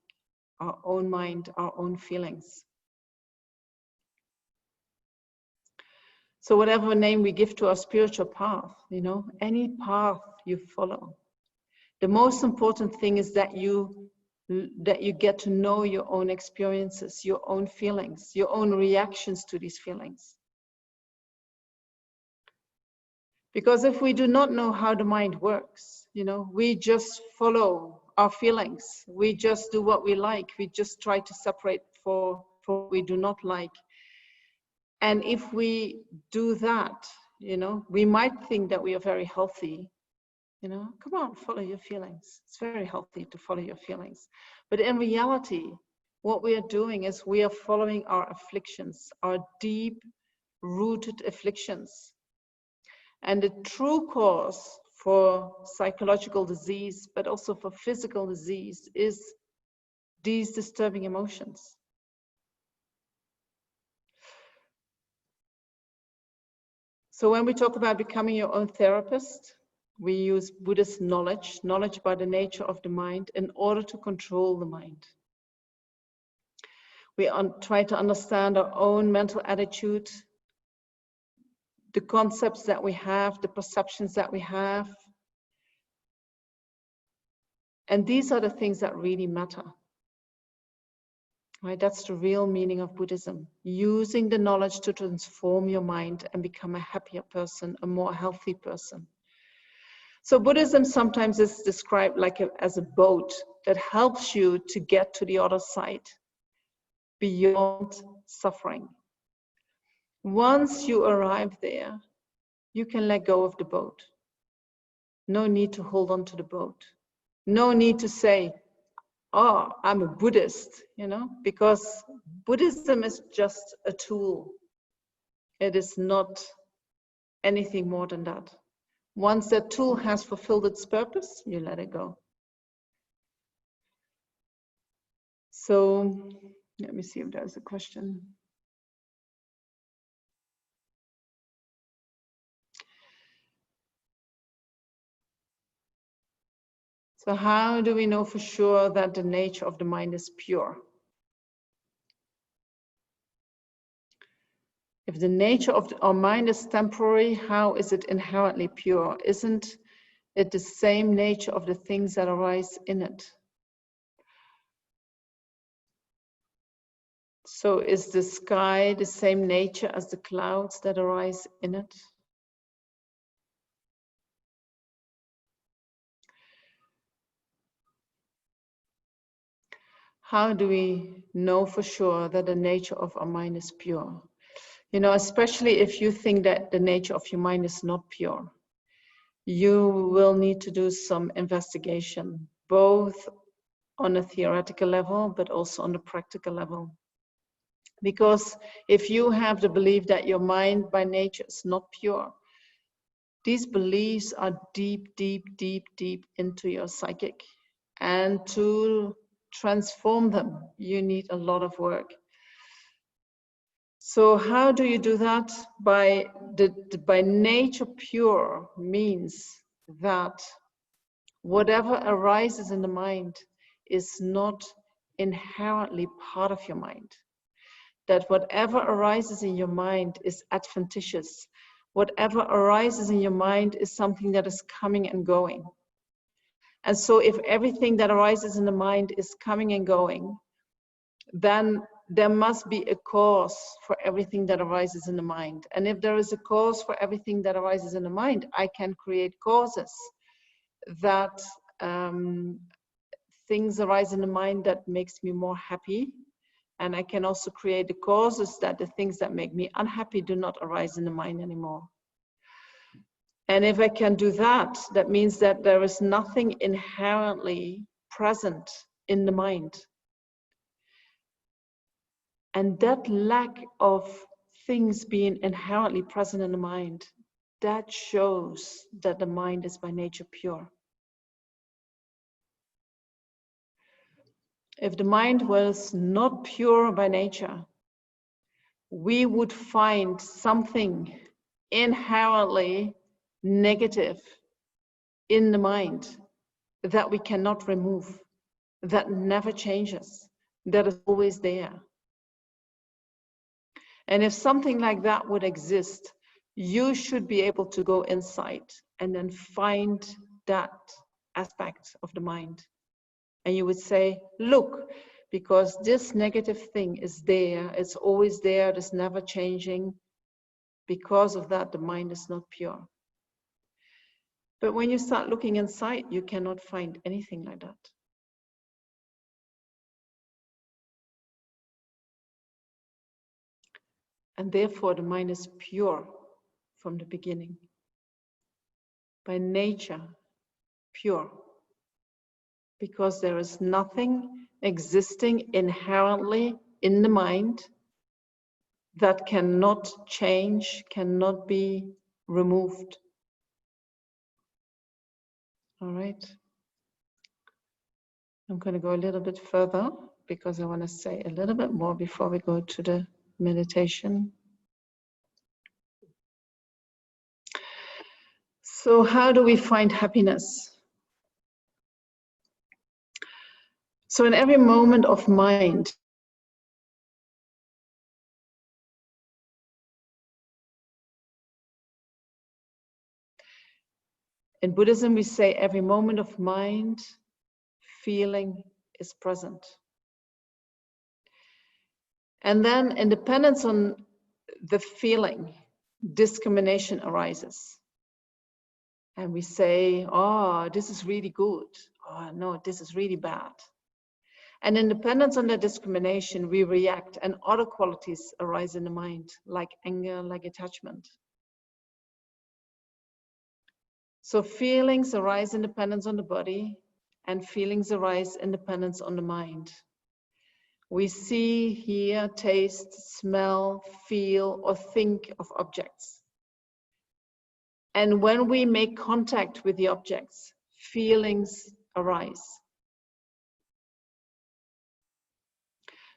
our own mind, our own feelings. So whatever name we give to our spiritual path, you know, any path you follow, the most important thing is that you get to know your own experiences, your own feelings, your own reactions to these feelings. Because if we do not know how the mind works, you know, we just follow our feelings. We just do what we like. We just try to separate for what we do not like. And if we do that, you know, we might think that we are very healthy, You know, come on, follow your feelings. It's very healthy to follow your feelings. But in reality, what we are doing is we are following our afflictions, our deep-rooted afflictions. And the true cause for psychological disease, but also for physical disease, is these disturbing emotions. So when we talk about becoming your own therapist, we use Buddhist knowledge by the nature of the mind, in order to control the mind. We try to understand our own mental attitude, the concepts that we have, the perceptions that we have. And these are the things that really matter. Right? That's the real meaning of Buddhism. Using the knowledge to transform your mind and become a happier person, a more healthy person. So Buddhism sometimes is described like as a boat that helps you to get to the other side, beyond suffering. Once you arrive there, you can let go of the boat. No need to hold on to the boat. No need to say, oh, I'm a Buddhist, you know, because Buddhism is just a tool. It is not anything more than that. Once that tool has fulfilled its purpose, you let it go. So let me see if there's a question. So how do we know for sure that the nature of the mind is pure? If the nature of our mind is temporary, how is it inherently pure? Isn't it the same nature of the things that arise in it? So is the sky the same nature as the clouds that arise in it? How do we know for sure that the nature of our mind is pure? You know, especially if you think that the nature of your mind is not pure, you will need to do some investigation, both on a theoretical level, but also on the practical level. Because if you have the belief that your mind by nature is not pure, these beliefs are deep, deep, deep, deep into your psychic. And to transform them, you need a lot of work. So how do you do that? By nature pure means that whatever arises in the mind is not inherently part of your mind. That whatever arises in your mind is adventitious. Whatever arises in your mind is something that is coming and going. And so if everything that arises in the mind is coming and going, then there must be a cause for everything that arises in the mind. And if there is a cause for everything that arises in the mind, I can create causes that things arise in the mind that makes me more happy. And I can also create the causes that the things that make me unhappy do not arise in the mind anymore. And if I can do that, that means that there is nothing inherently present in the mind. And that lack of things being inherently present in the mind, that shows that the mind is by nature pure. If the mind was not pure by nature, we would find something inherently negative in the mind that we cannot remove, that never changes, that is always there. And if something like that would exist, you should be able to go inside and then find that aspect of the mind. And you would say, look, because this negative thing is there, it's always there, it's never changing. Because of that, the mind is not pure. But when you start looking inside, you cannot find anything like that. And therefore, the mind is pure from the beginning. By nature, pure. Because there is nothing existing inherently in the mind that cannot change, cannot be removed. All right. I'm going to go a little bit further because I want to say a little bit more before we go to the meditation. So how do we find happiness? So in every moment of mind, in Buddhism, we say every moment of mind, feeling is present. And then in dependence on the feeling, discrimination arises. And we say, oh, this is really good. Oh, no, this is really bad. And in dependence on the discrimination, we react and other qualities arise in the mind, like anger, like attachment. So feelings arise in dependence on the body, and feelings arise in dependence on the mind. We see, hear, taste, smell, feel, or think of objects. And when we make contact with the objects, feelings arise.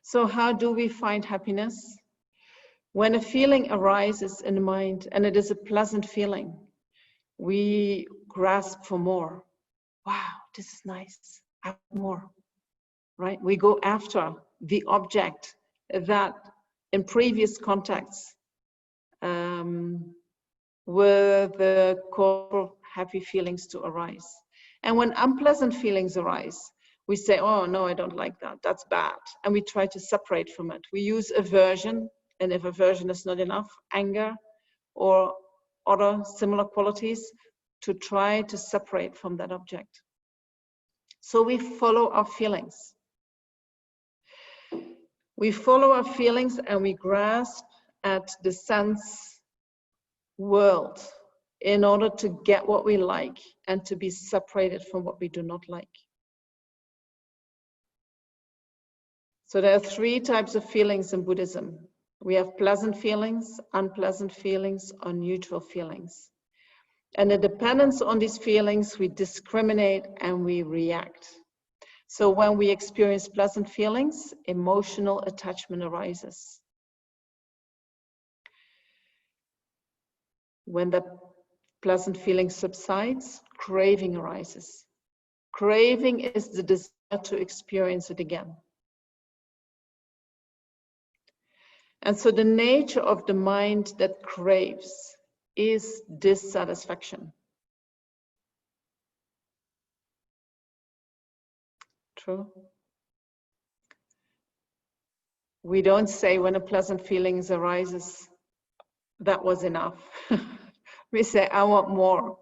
So how do we find happiness? When a feeling arises in the mind, and it is a pleasant feeling, we grasp for more. Wow, this is nice. I want more, right? We go after the object that in previous contacts were the cause for happy feelings to arise. And when unpleasant feelings arise, we say, oh, no, I don't like that. That's bad. And we try to separate from it. We use aversion, and if aversion is not enough, anger or other similar qualities to try to separate from that object. So we follow our feelings. We follow our feelings and we grasp at the sense world in order to get what we like and to be separated from what we do not like. So there are three types of feelings in Buddhism. We have pleasant feelings, unpleasant feelings, or neutral feelings. And the dependence on these feelings, we discriminate and we react. So when we experience pleasant feelings, emotional attachment arises. When the pleasant feeling subsides, craving arises. Craving is the desire to experience it again. And so the nature of the mind that craves is dissatisfaction. True? We don't say when a pleasant feeling arises, that was enough. We say, I want more.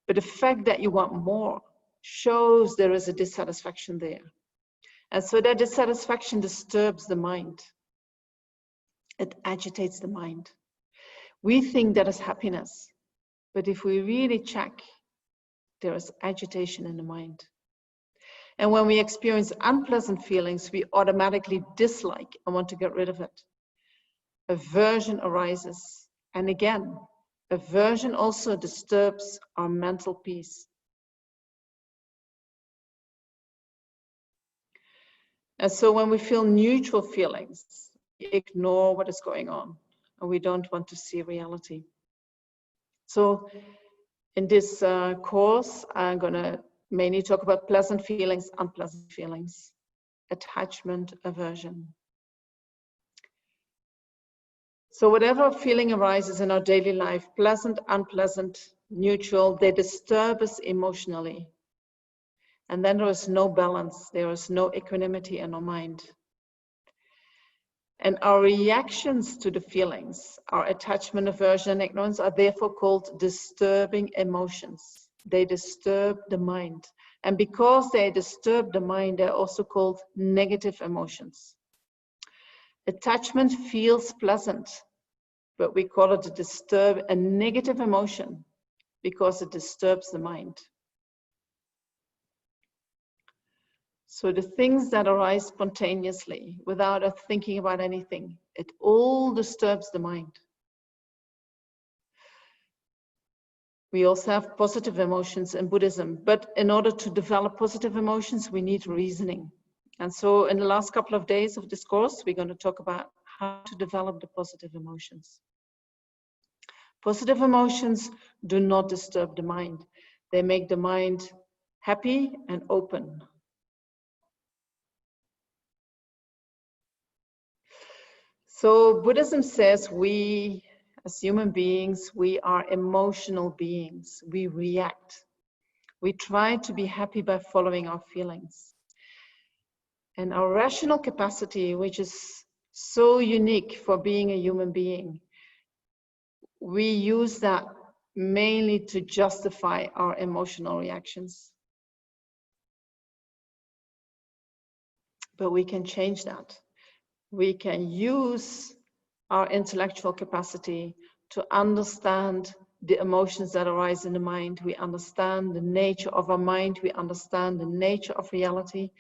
But the fact that you want more shows there is a dissatisfaction there. And so that dissatisfaction disturbs the mind. It agitates the mind. We think that is happiness. But if we really check, there is agitation in the mind. And when we experience unpleasant feelings, we automatically dislike and want to get rid of it. Aversion arises. And again, aversion also disturbs our mental peace. And so when we feel neutral feelings, we ignore what is going on and we don't want to see reality. So in this course, I'm going to mainly talk about pleasant feelings, unpleasant feelings, attachment, aversion. So whatever feeling arises in our daily life, pleasant, unpleasant, neutral, they disturb us emotionally. And then there is no balance, there is no equanimity in our mind. And our reactions to the feelings, our attachment, aversion, and ignorance are therefore called disturbing emotions. They disturb the mind. And because they disturb the mind, they're also called negative emotions. Attachment feels pleasant, but we call it a negative emotion because it disturbs the mind. So the things that arise spontaneously without us thinking about anything, it all disturbs the mind. We also have positive emotions in Buddhism, but in order to develop positive emotions, we need reasoning. And so in the last couple of days of this course, we're going to talk about how to develop the positive emotions. Positive emotions do not disturb the mind. They make the mind happy and open. So Buddhism says we, as human beings, we are emotional beings. We react. We try to be happy by following our feelings. And our rational capacity, which is so unique for being a human being, we use that mainly to justify our emotional reactions. But we can change that. We can use our intellectual capacity to understand the emotions that arise in the mind. We understand the nature of our mind. We understand the nature of reality.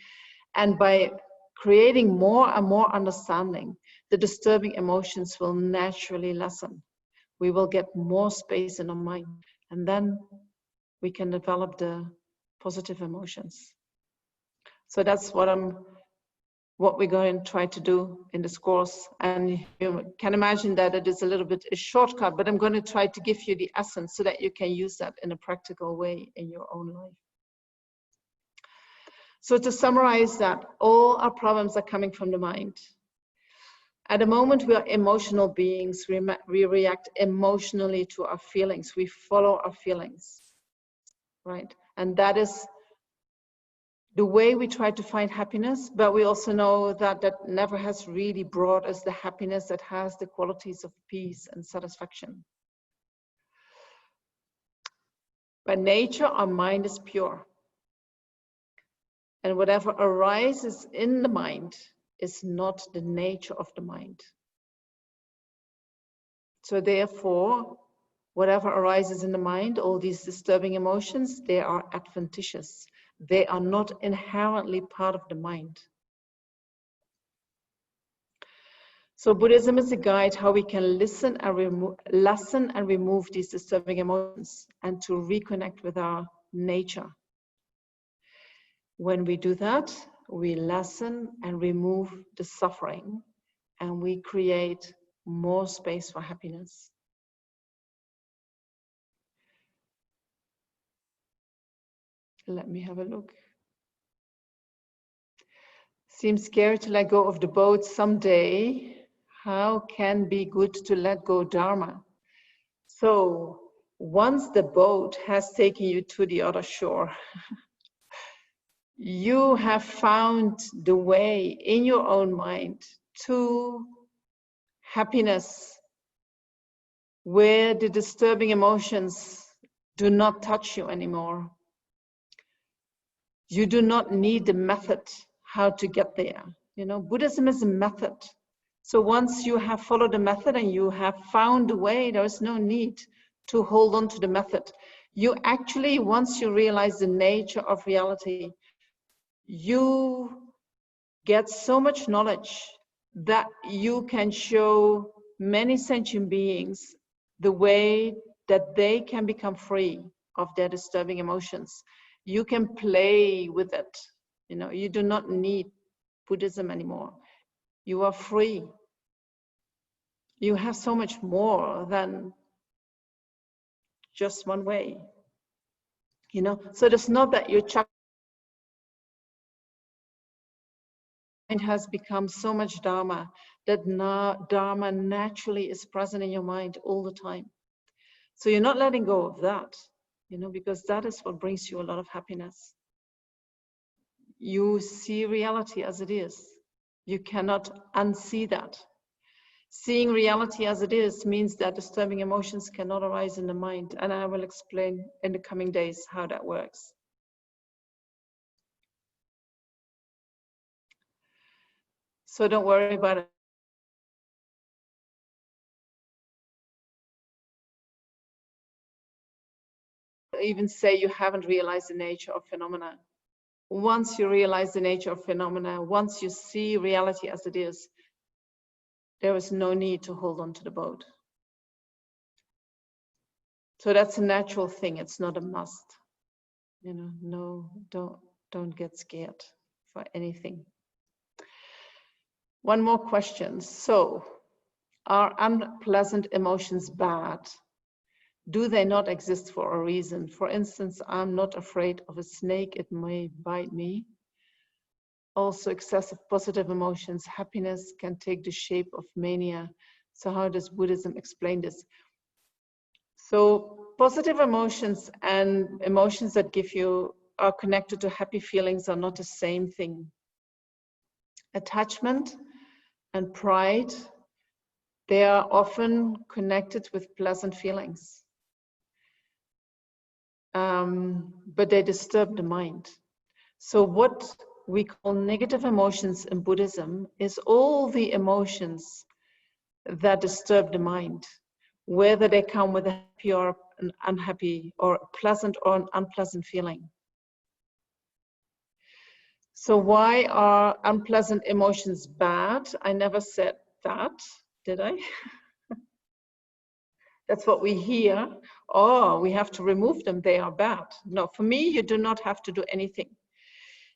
And by creating more and more understanding, the disturbing emotions will naturally lessen. We will get more space in our mind. And then we can develop the positive emotions. So that's what we're going to try to do in this course. And you can imagine that it is a little bit a shortcut, but I'm going to try to give you the essence so that you can use that in a practical way in your own life. So to summarize that, all our problems are coming from the mind. At the moment, we are emotional beings. We react emotionally to our feelings. We follow our feelings, right? And that is the way we try to find happiness, but we also know that that never has really brought us the happiness that has the qualities of peace and satisfaction. By nature, our mind is pure. And whatever arises in the mind is not the nature of the mind. So therefore, whatever arises in the mind, all these disturbing emotions, they are adventitious. They are not inherently part of the mind. So Buddhism is a guide how we can lessen and remove these disturbing emotions and to reconnect with our nature. When we do that, we lessen and remove the suffering and we create more space for happiness. Let me have a look. Seems scary to let go of the boat someday. How can be good to let go Dharma? So once the boat has taken you to the other shore, you have found the way in your own mind to happiness, where the disturbing emotions do not touch you anymore. You do not need the method how to get there. You know, Buddhism is a method. So once you have followed the method and you have found the way, there is no need to hold on to the method. You actually, once you realize the nature of reality, you get so much knowledge that you can show many sentient beings the way that they can become free of their disturbing emotions. You can play with it. You know, you do not need Buddhism anymore. You are free. You have so much more than just one way. You know, so it's not that your mind has become so much Dharma that Dharma naturally is present in your mind all the time. So you're not letting go of that, you know, because that is what brings you a lot of happiness. You see reality as it is. You cannot unsee that. Seeing reality as it is means that disturbing emotions cannot arise in the mind, and I will explain in the coming days how that works. So don't worry about it. Even say you haven't realized the nature of phenomena. once you realize the nature of phenomena, once you see reality as it is, there is no need to hold on to the boat. So that's a natural thing. It's not a must. You know, no, don't get scared for anything. One more question. So, are unpleasant emotions bad? Do they not exist for a reason? For instance, I'm not afraid of a snake, it may bite me. Also, excessive positive emotions, happiness can take the shape of mania. So how does Buddhism explain this? So positive emotions and emotions that are connected to happy feelings are not the same thing. Attachment and pride, they are often connected with pleasant feelings. But they disturb the mind. So what we call negative emotions in Buddhism is all the emotions that disturb the mind, whether they come with a happy or an unhappy, or a pleasant or an unpleasant feeling. So why are unpleasant emotions bad? I never said that, did I? That's what we hear. Oh, we have to remove them, they are bad. No, for me, you do not have to do anything.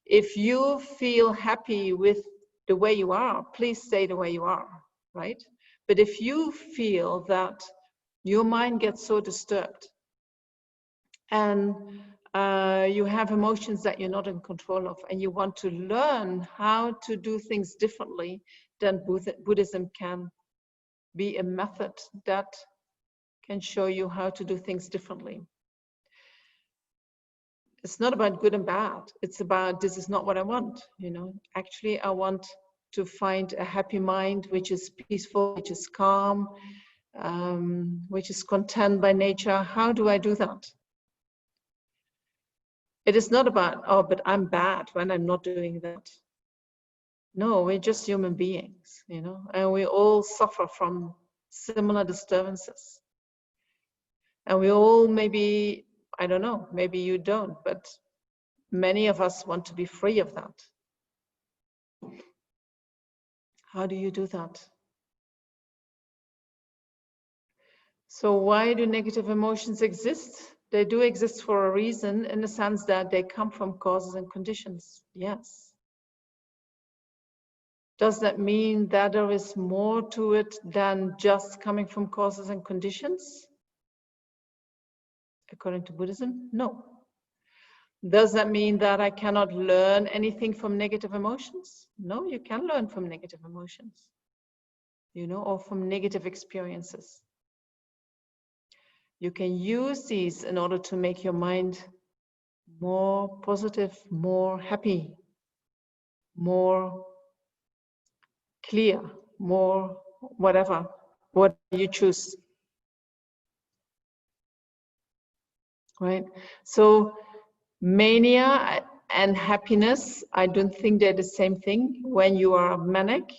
If you feel happy with the way you are, please stay the way you are, right? But if you feel that your mind gets so disturbed and you have emotions that you're not in control of, and you want to learn how to do things differently, then Buddhism can be a method that can show you how to do things differently. It's not about good and bad. It's about, this is not what I want, you know. Actually, I want to find a happy mind, which is peaceful, which is calm, which is content by nature. How do I do that? It is not about, oh, but I'm bad when I'm not doing that. No, we're just human beings, you know, and we all suffer from similar disturbances. And we all maybe, I don't know, maybe you don't, but many of us want to be free of that. How do you do that? So why do negative emotions exist? They do exist for a reason, in the sense that they come from causes and conditions. Yes. Does that mean that there is more to it than just coming from causes and conditions? According to Buddhism, no. Does that mean that I cannot learn anything from negative emotions? No, you can learn from negative emotions, you know, or from negative experiences. You can use these in order to make your mind more positive, more happy, more clear, more whatever, what you choose. Right? So mania and happiness, I don't think they're the same thing. When you are manic,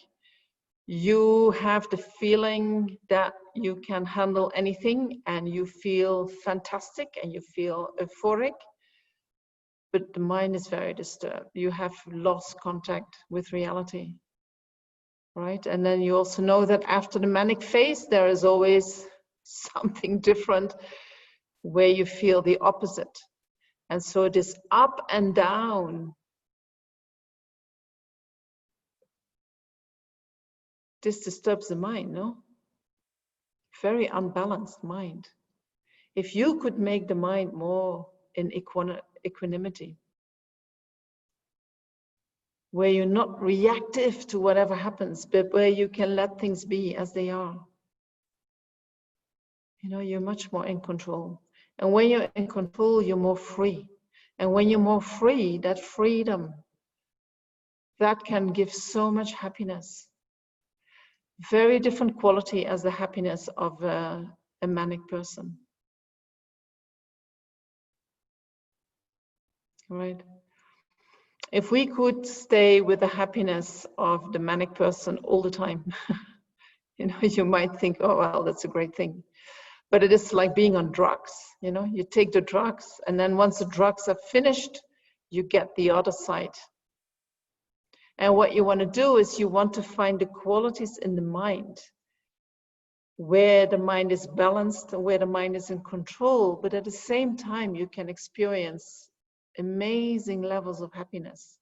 you have the feeling that you can handle anything and you feel fantastic and you feel euphoric, but the mind is very disturbed. You have lost contact with reality, right? And then you also know that after the manic phase, there is always something different where you feel the opposite. And so it is up and down. This disturbs the mind, no? Very unbalanced mind. If you could make the mind more in equanimity, where you're not reactive to whatever happens, but where you can let things be as they are, you know, you're much more in control. And when you're in control, you're more free. And when you're more free, that freedom, that can give so much happiness. Very different quality as the happiness of a manic person. Right? If we could stay with the happiness of the manic person all the time, you know, you might think, oh, well, that's a great thing. But it is like being on drugs, you know, you take the drugs and then once the drugs are finished, you get the other side. And what you want to do is you want to find the qualities in the mind, where the mind is balanced, where the mind is in control, but at the same time you can experience amazing levels of happiness.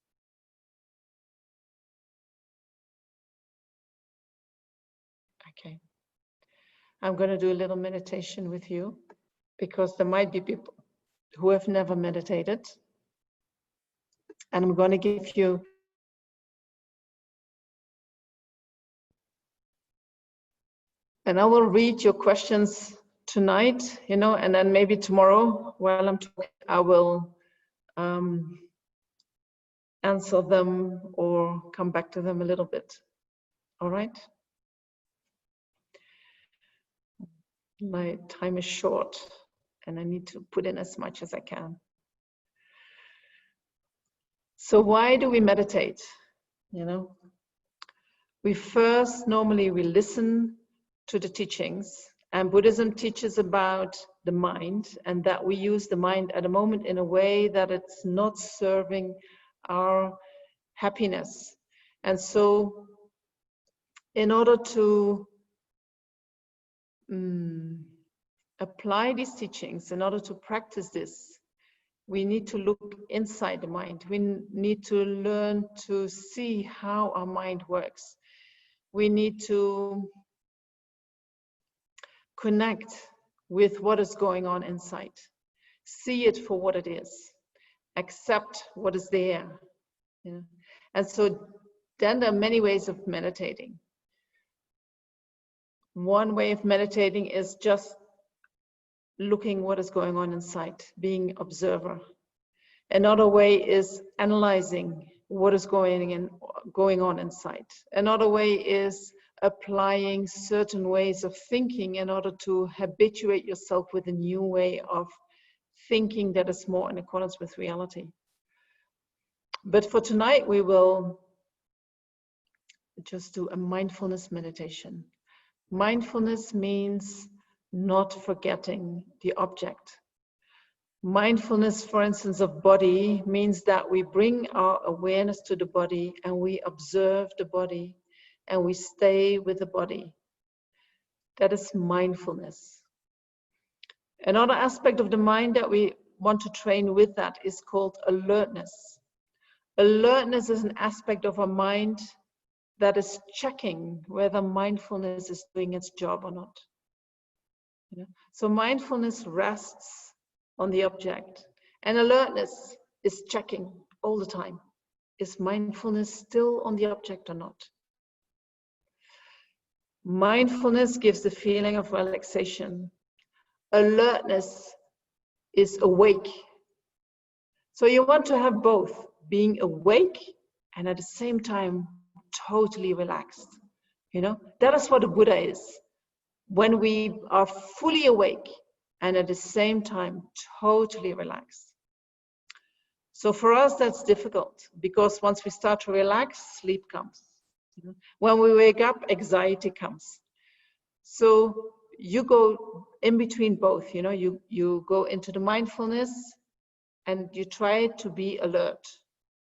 Okay. I'm going to do a little meditation with you, because there might be people who have never meditated. And I'm going to give you and I will read your questions tonight, you know, and then maybe tomorrow while I'm talking, I will answer them or come back to them a little bit. All right? My time is short and I need to put in as much as I can. So why do we meditate? You know, we first normally we listen to the teachings, and Buddhism teaches about the mind, and that we use the mind at a moment in a way that it's not serving our happiness. And so in order to apply these teachings, in order to practice this, we need to look inside the mind. We need to learn to see how our mind works. We need to connect with what is going on inside. See it for what it is. Accept what is there. You know? And so then there are many ways of meditating. One way of meditating is just looking what is going on inside, being observer. Another way is analyzing what is going on inside. Another way is applying certain ways of thinking in order to habituate yourself with a new way of thinking that is more in accordance with reality. But for tonight, we will just do a mindfulness meditation. Mindfulness means not forgetting the object. Mindfulness, for instance, of body means that we bring our awareness to the body and we observe the body and we stay with the body. That is mindfulness. Another aspect of the mind that we want to train with that is called alertness. Alertness is an aspect of our mind that is checking whether mindfulness is doing its job or not. You know? So mindfulness rests on the object, and alertness is checking all the time. Is mindfulness still on the object or not? Mindfulness gives the feeling of relaxation. Alertness is awake. So you want to have both, being awake and at the same time totally relaxed. You know, that is what the Buddha is. When we are fully awake and at the same time totally relaxed. So for us that's difficult, because once we start to relax, sleep comes. You know? When we wake up, anxiety comes. So you go in between both, you know, you go into the mindfulness and you try to be alert.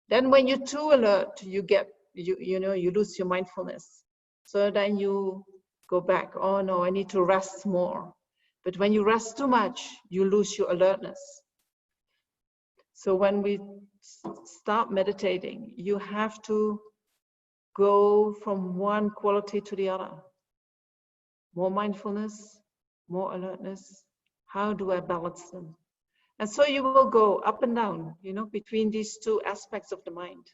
Then when you're too alert, you lose your mindfulness. So then you go back, oh no, I need to rest more. But when you rest too much, you lose your alertness. So when we start meditating, you have to go from one quality to the other. More mindfulness, more alertness. How do I balance them? And so you will go up and down, you know, between these two aspects of the mind.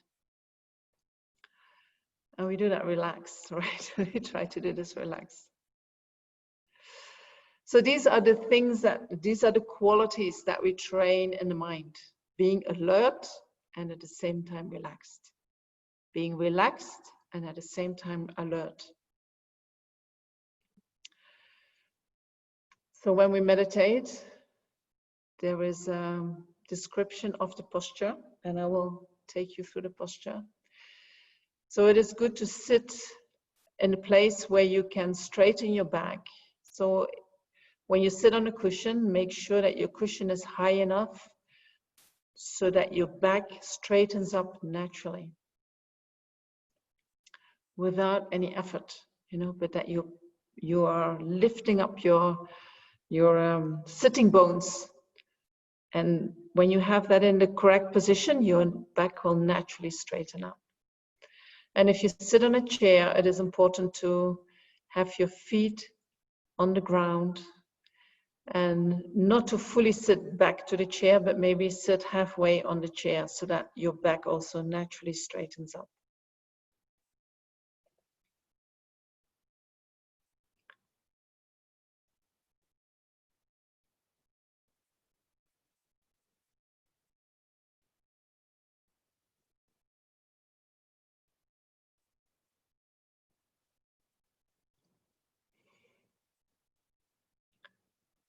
And we do that relaxed, right? We try to do this relaxed. So these are the qualities that we train in the mind. Being alert and at the same time relaxed. Being relaxed and at the same time alert. So when we meditate, there is a description of the posture, and I will take you through the posture. So it is good to sit in a place where you can straighten your back. So when you sit on a cushion, make sure that your cushion is high enough so that your back straightens up naturally without any effort, but that you are lifting up your sitting bones. And when you have that in the correct position, your back will naturally straighten up. And if you sit on a chair, it is important to have your feet on the ground and not to fully sit back to the chair, but maybe sit halfway on the chair so that your back also naturally straightens up.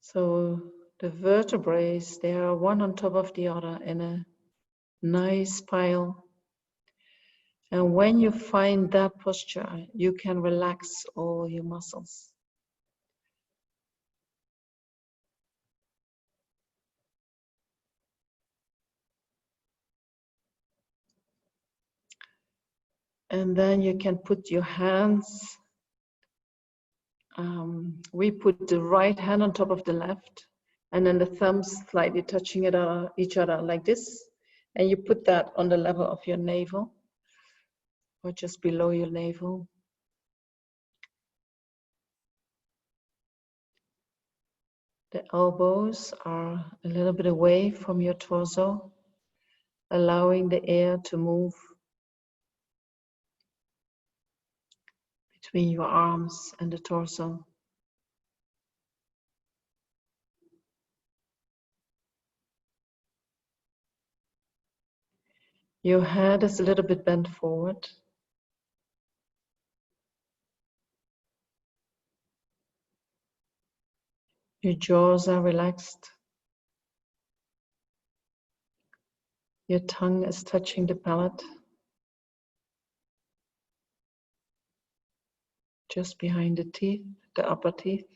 So the vertebrae, they are one on top of the other in a nice pile. And when you find that posture, you can relax all your muscles. And then you can put your hands, we put the right hand on top of the left, and then the thumbs slightly touching each other like this. And you put that on the level of your navel, or just below your navel. The elbows are a little bit away from your torso, allowing the air to move between your arms and the torso. Your head is a little bit bent forward. Your jaws are relaxed. Your tongue is touching the palate, just behind the teeth, the upper teeth.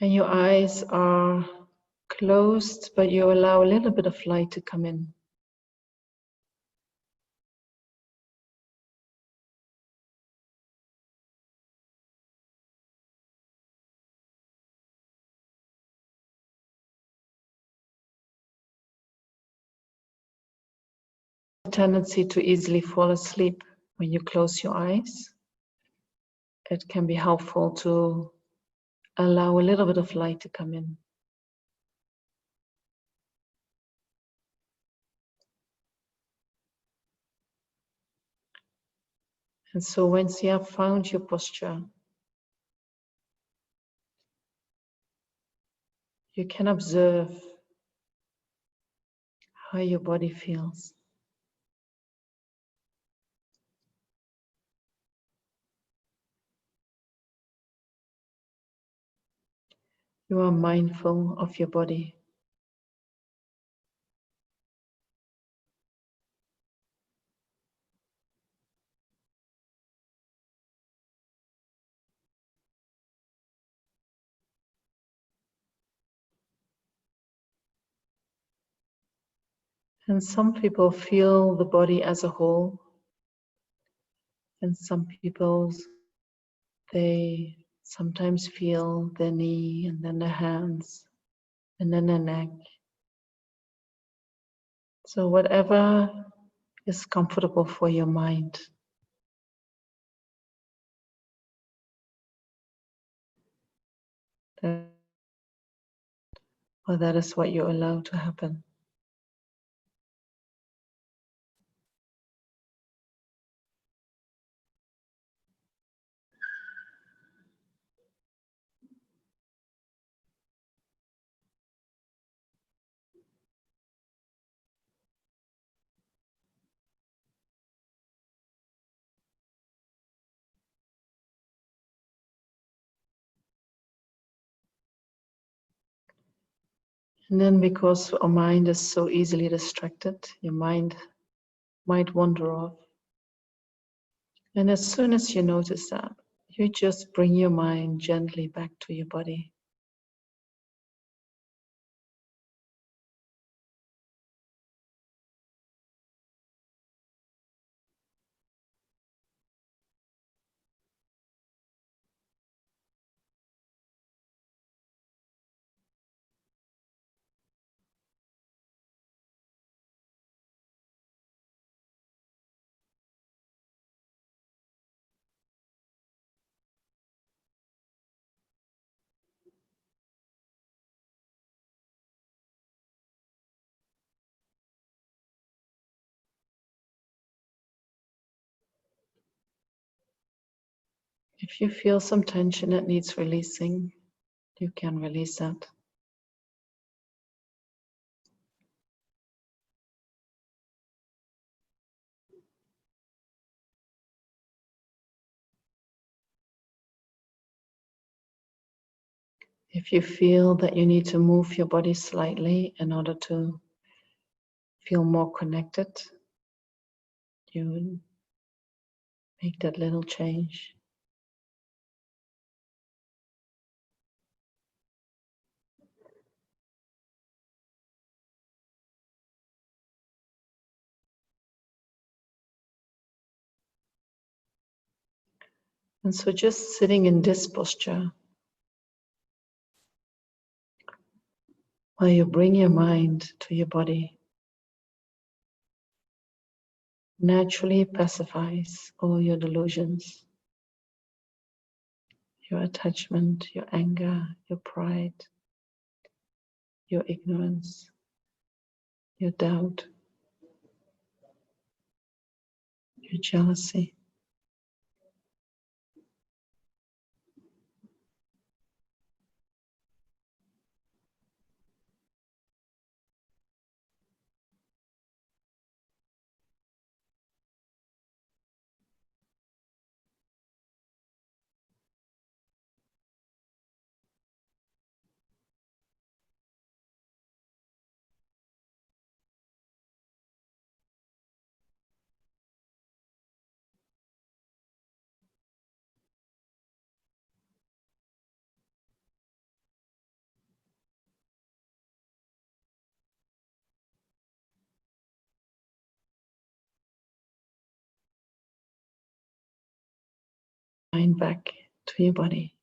And your eyes are closed, but you allow a little bit of light to come in. Tendency to easily fall asleep when you close your eyes. It can be helpful to allow a little bit of light to come in. And so once you have found your posture, you can observe how your body feels. You are mindful of your body. And some people feel the body as a whole. And some people, they sometimes feel their knee and then their hands and then their neck. So whatever is comfortable for your mind. Or that is what you allow to happen. And then because our mind is so easily distracted, your mind might wander off. And as soon as you notice that, you just bring your mind gently back to your body. If you feel some tension that needs releasing, you can release that. If you feel that you need to move your body slightly in order to feel more connected, you make that little change. And so just sitting in this posture, while you bring your mind to your body, naturally pacifies all your delusions, your attachment, your anger, your pride, your ignorance, your doubt, your jealousy. Mind back to your body.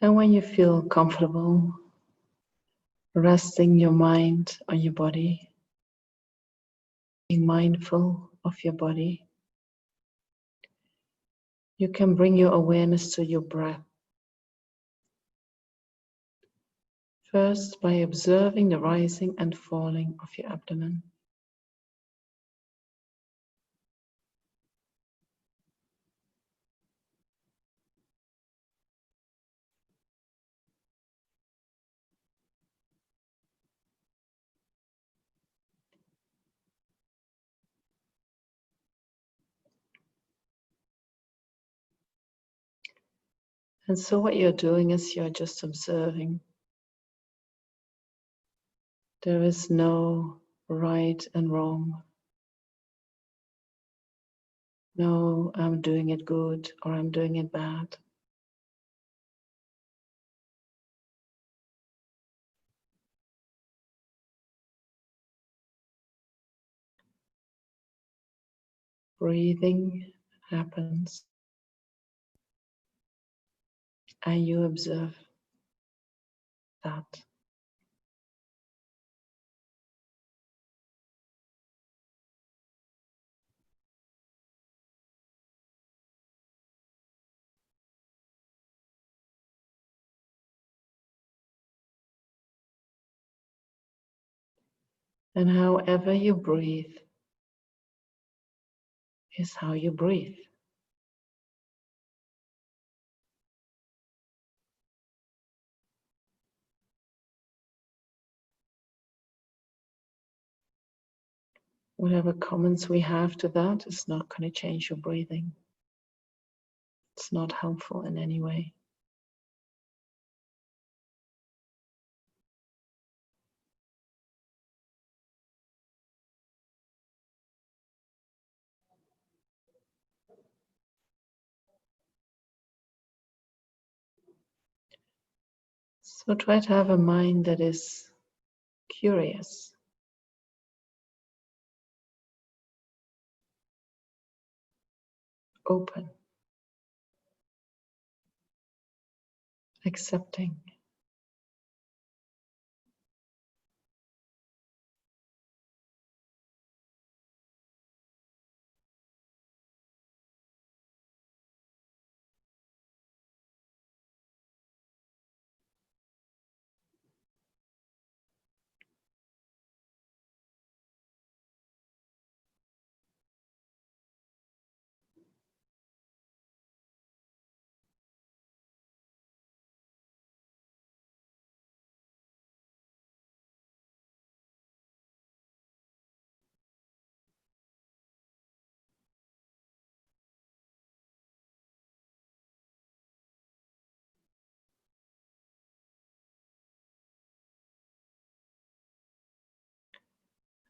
And when you feel comfortable, resting your mind on your body, being mindful of your body, you can bring your awareness to your breath. First, by observing the rising and falling of your abdomen. And so what you're doing is you're just observing. There is no right and wrong. No, I'm doing it good or I'm doing it bad. Breathing happens and you observe that. And however you breathe is how you breathe. Whatever comments we have to that is not going to change your breathing. It's not helpful in any way. So try to have a mind that is curious, open, accepting.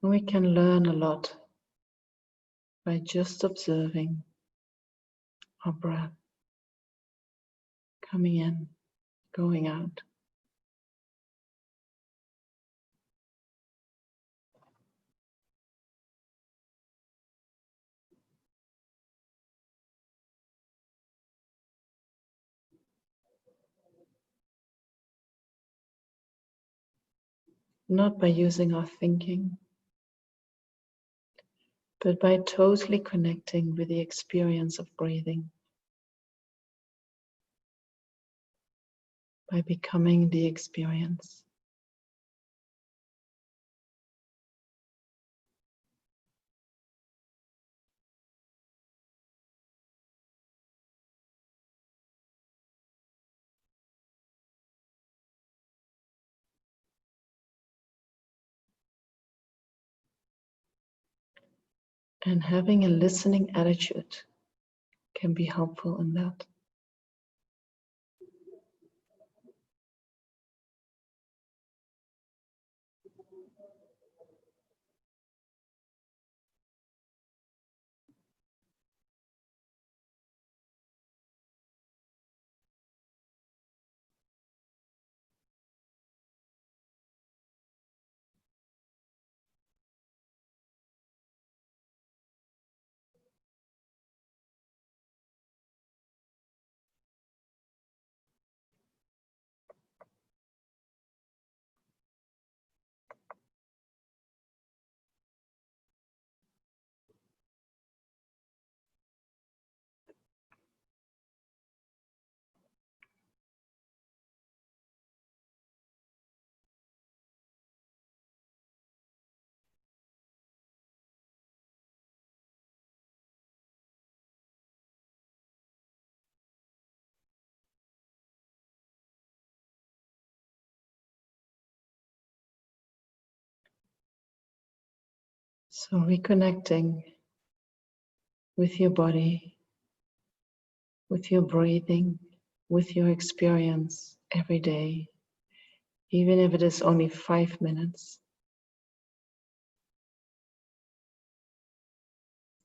And we can learn a lot by just observing our breath coming in, going out. Not by using our thinking, but by totally connecting with the experience of breathing, by becoming the experience. And having a listening attitude can be helpful in that. So reconnecting with your body, with your breathing, with your experience every day, even if it is only 5 minutes,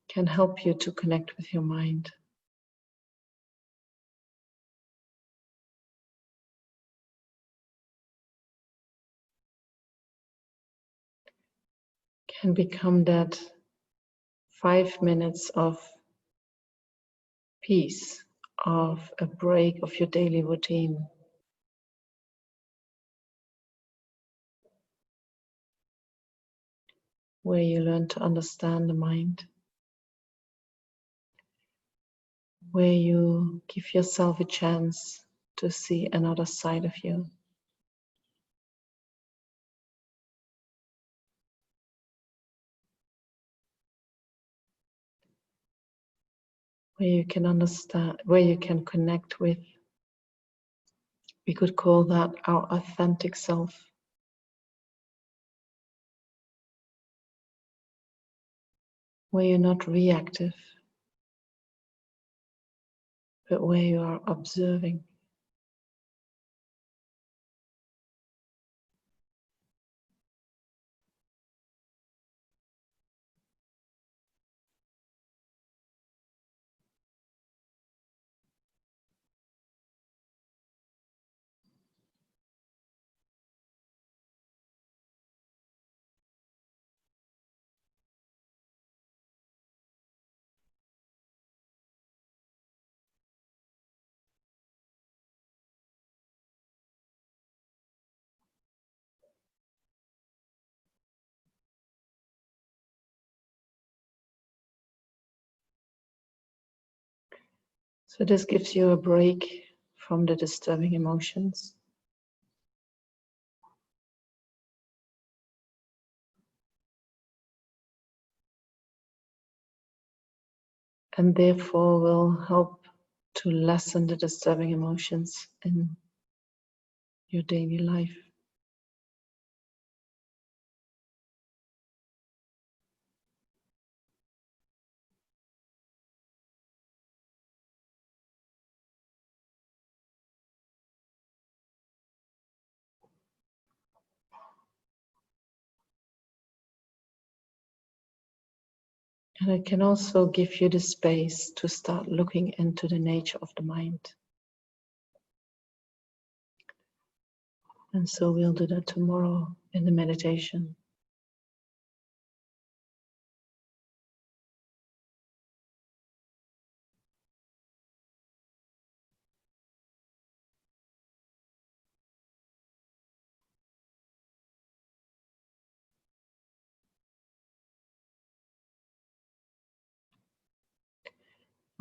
can help you to connect with your mind. Can become that 5 minutes of peace, of a break of your daily routine. Where you learn to understand the mind. Where you give yourself a chance to see another side of you. where you can understand, where you can connect with. We could call that our authentic self. Where you're not reactive, but where you are observing. So this gives you a break from the disturbing emotions. And therefore will help to lessen the disturbing emotions in your daily life. And it can also give you the space to start looking into the nature of the mind. And so we'll do that tomorrow in the meditation.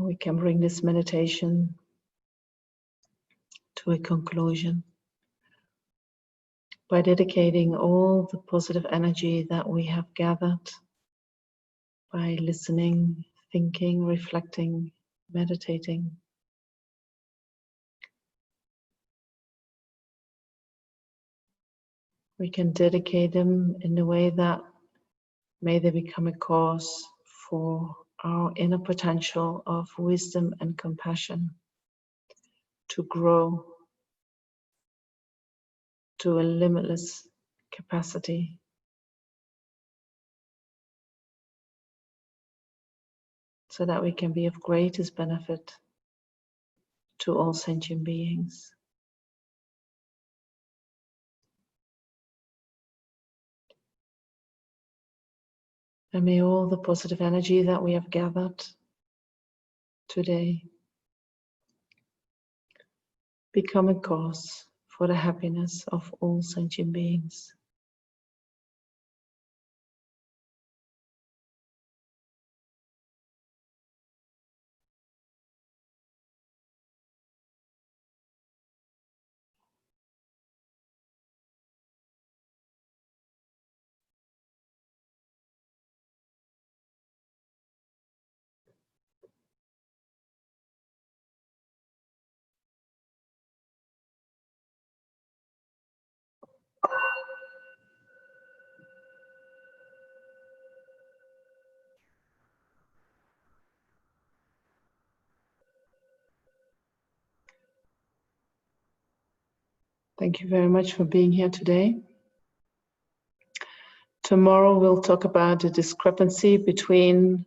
We can bring this meditation to a conclusion by dedicating all the positive energy that we have gathered by listening, thinking, reflecting, meditating. We can dedicate them in a way that may they become a cause for our inner potential of wisdom and compassion to grow to a limitless capacity. So that we can be of greatest benefit to all sentient beings. And may all the positive energy that we have gathered today become a cause for the happiness of all sentient beings. Thank you very much for being here today. Tomorrow we'll talk about the discrepancy between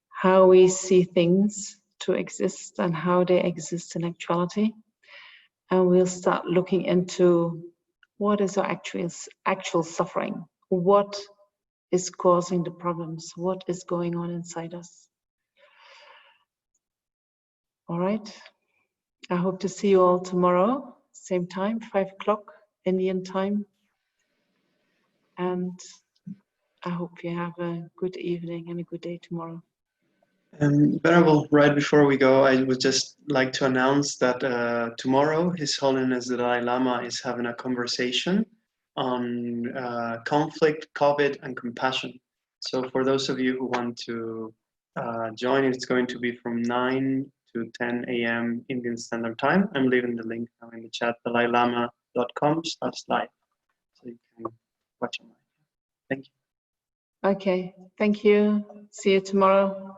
how we see things to exist and how they exist in actuality. And we'll start looking into what is our actual suffering, what is causing the problems, what is going on inside us. All right, I hope to see you all tomorrow, same time, 5 o'clock Indian time. And I hope you have a good evening and a good day tomorrow. Venerable, right before we go, I would just like to announce that tomorrow His Holiness the Dalai Lama is having a conversation on conflict, COVID, and compassion. So for those of you who want to join. It's going to be from 9 to 10 a.m. Indian Standard Time. I'm leaving the link now in the chat, dalailama.com/live, so you can watch online. Thank you. Okay, thank you. See you tomorrow.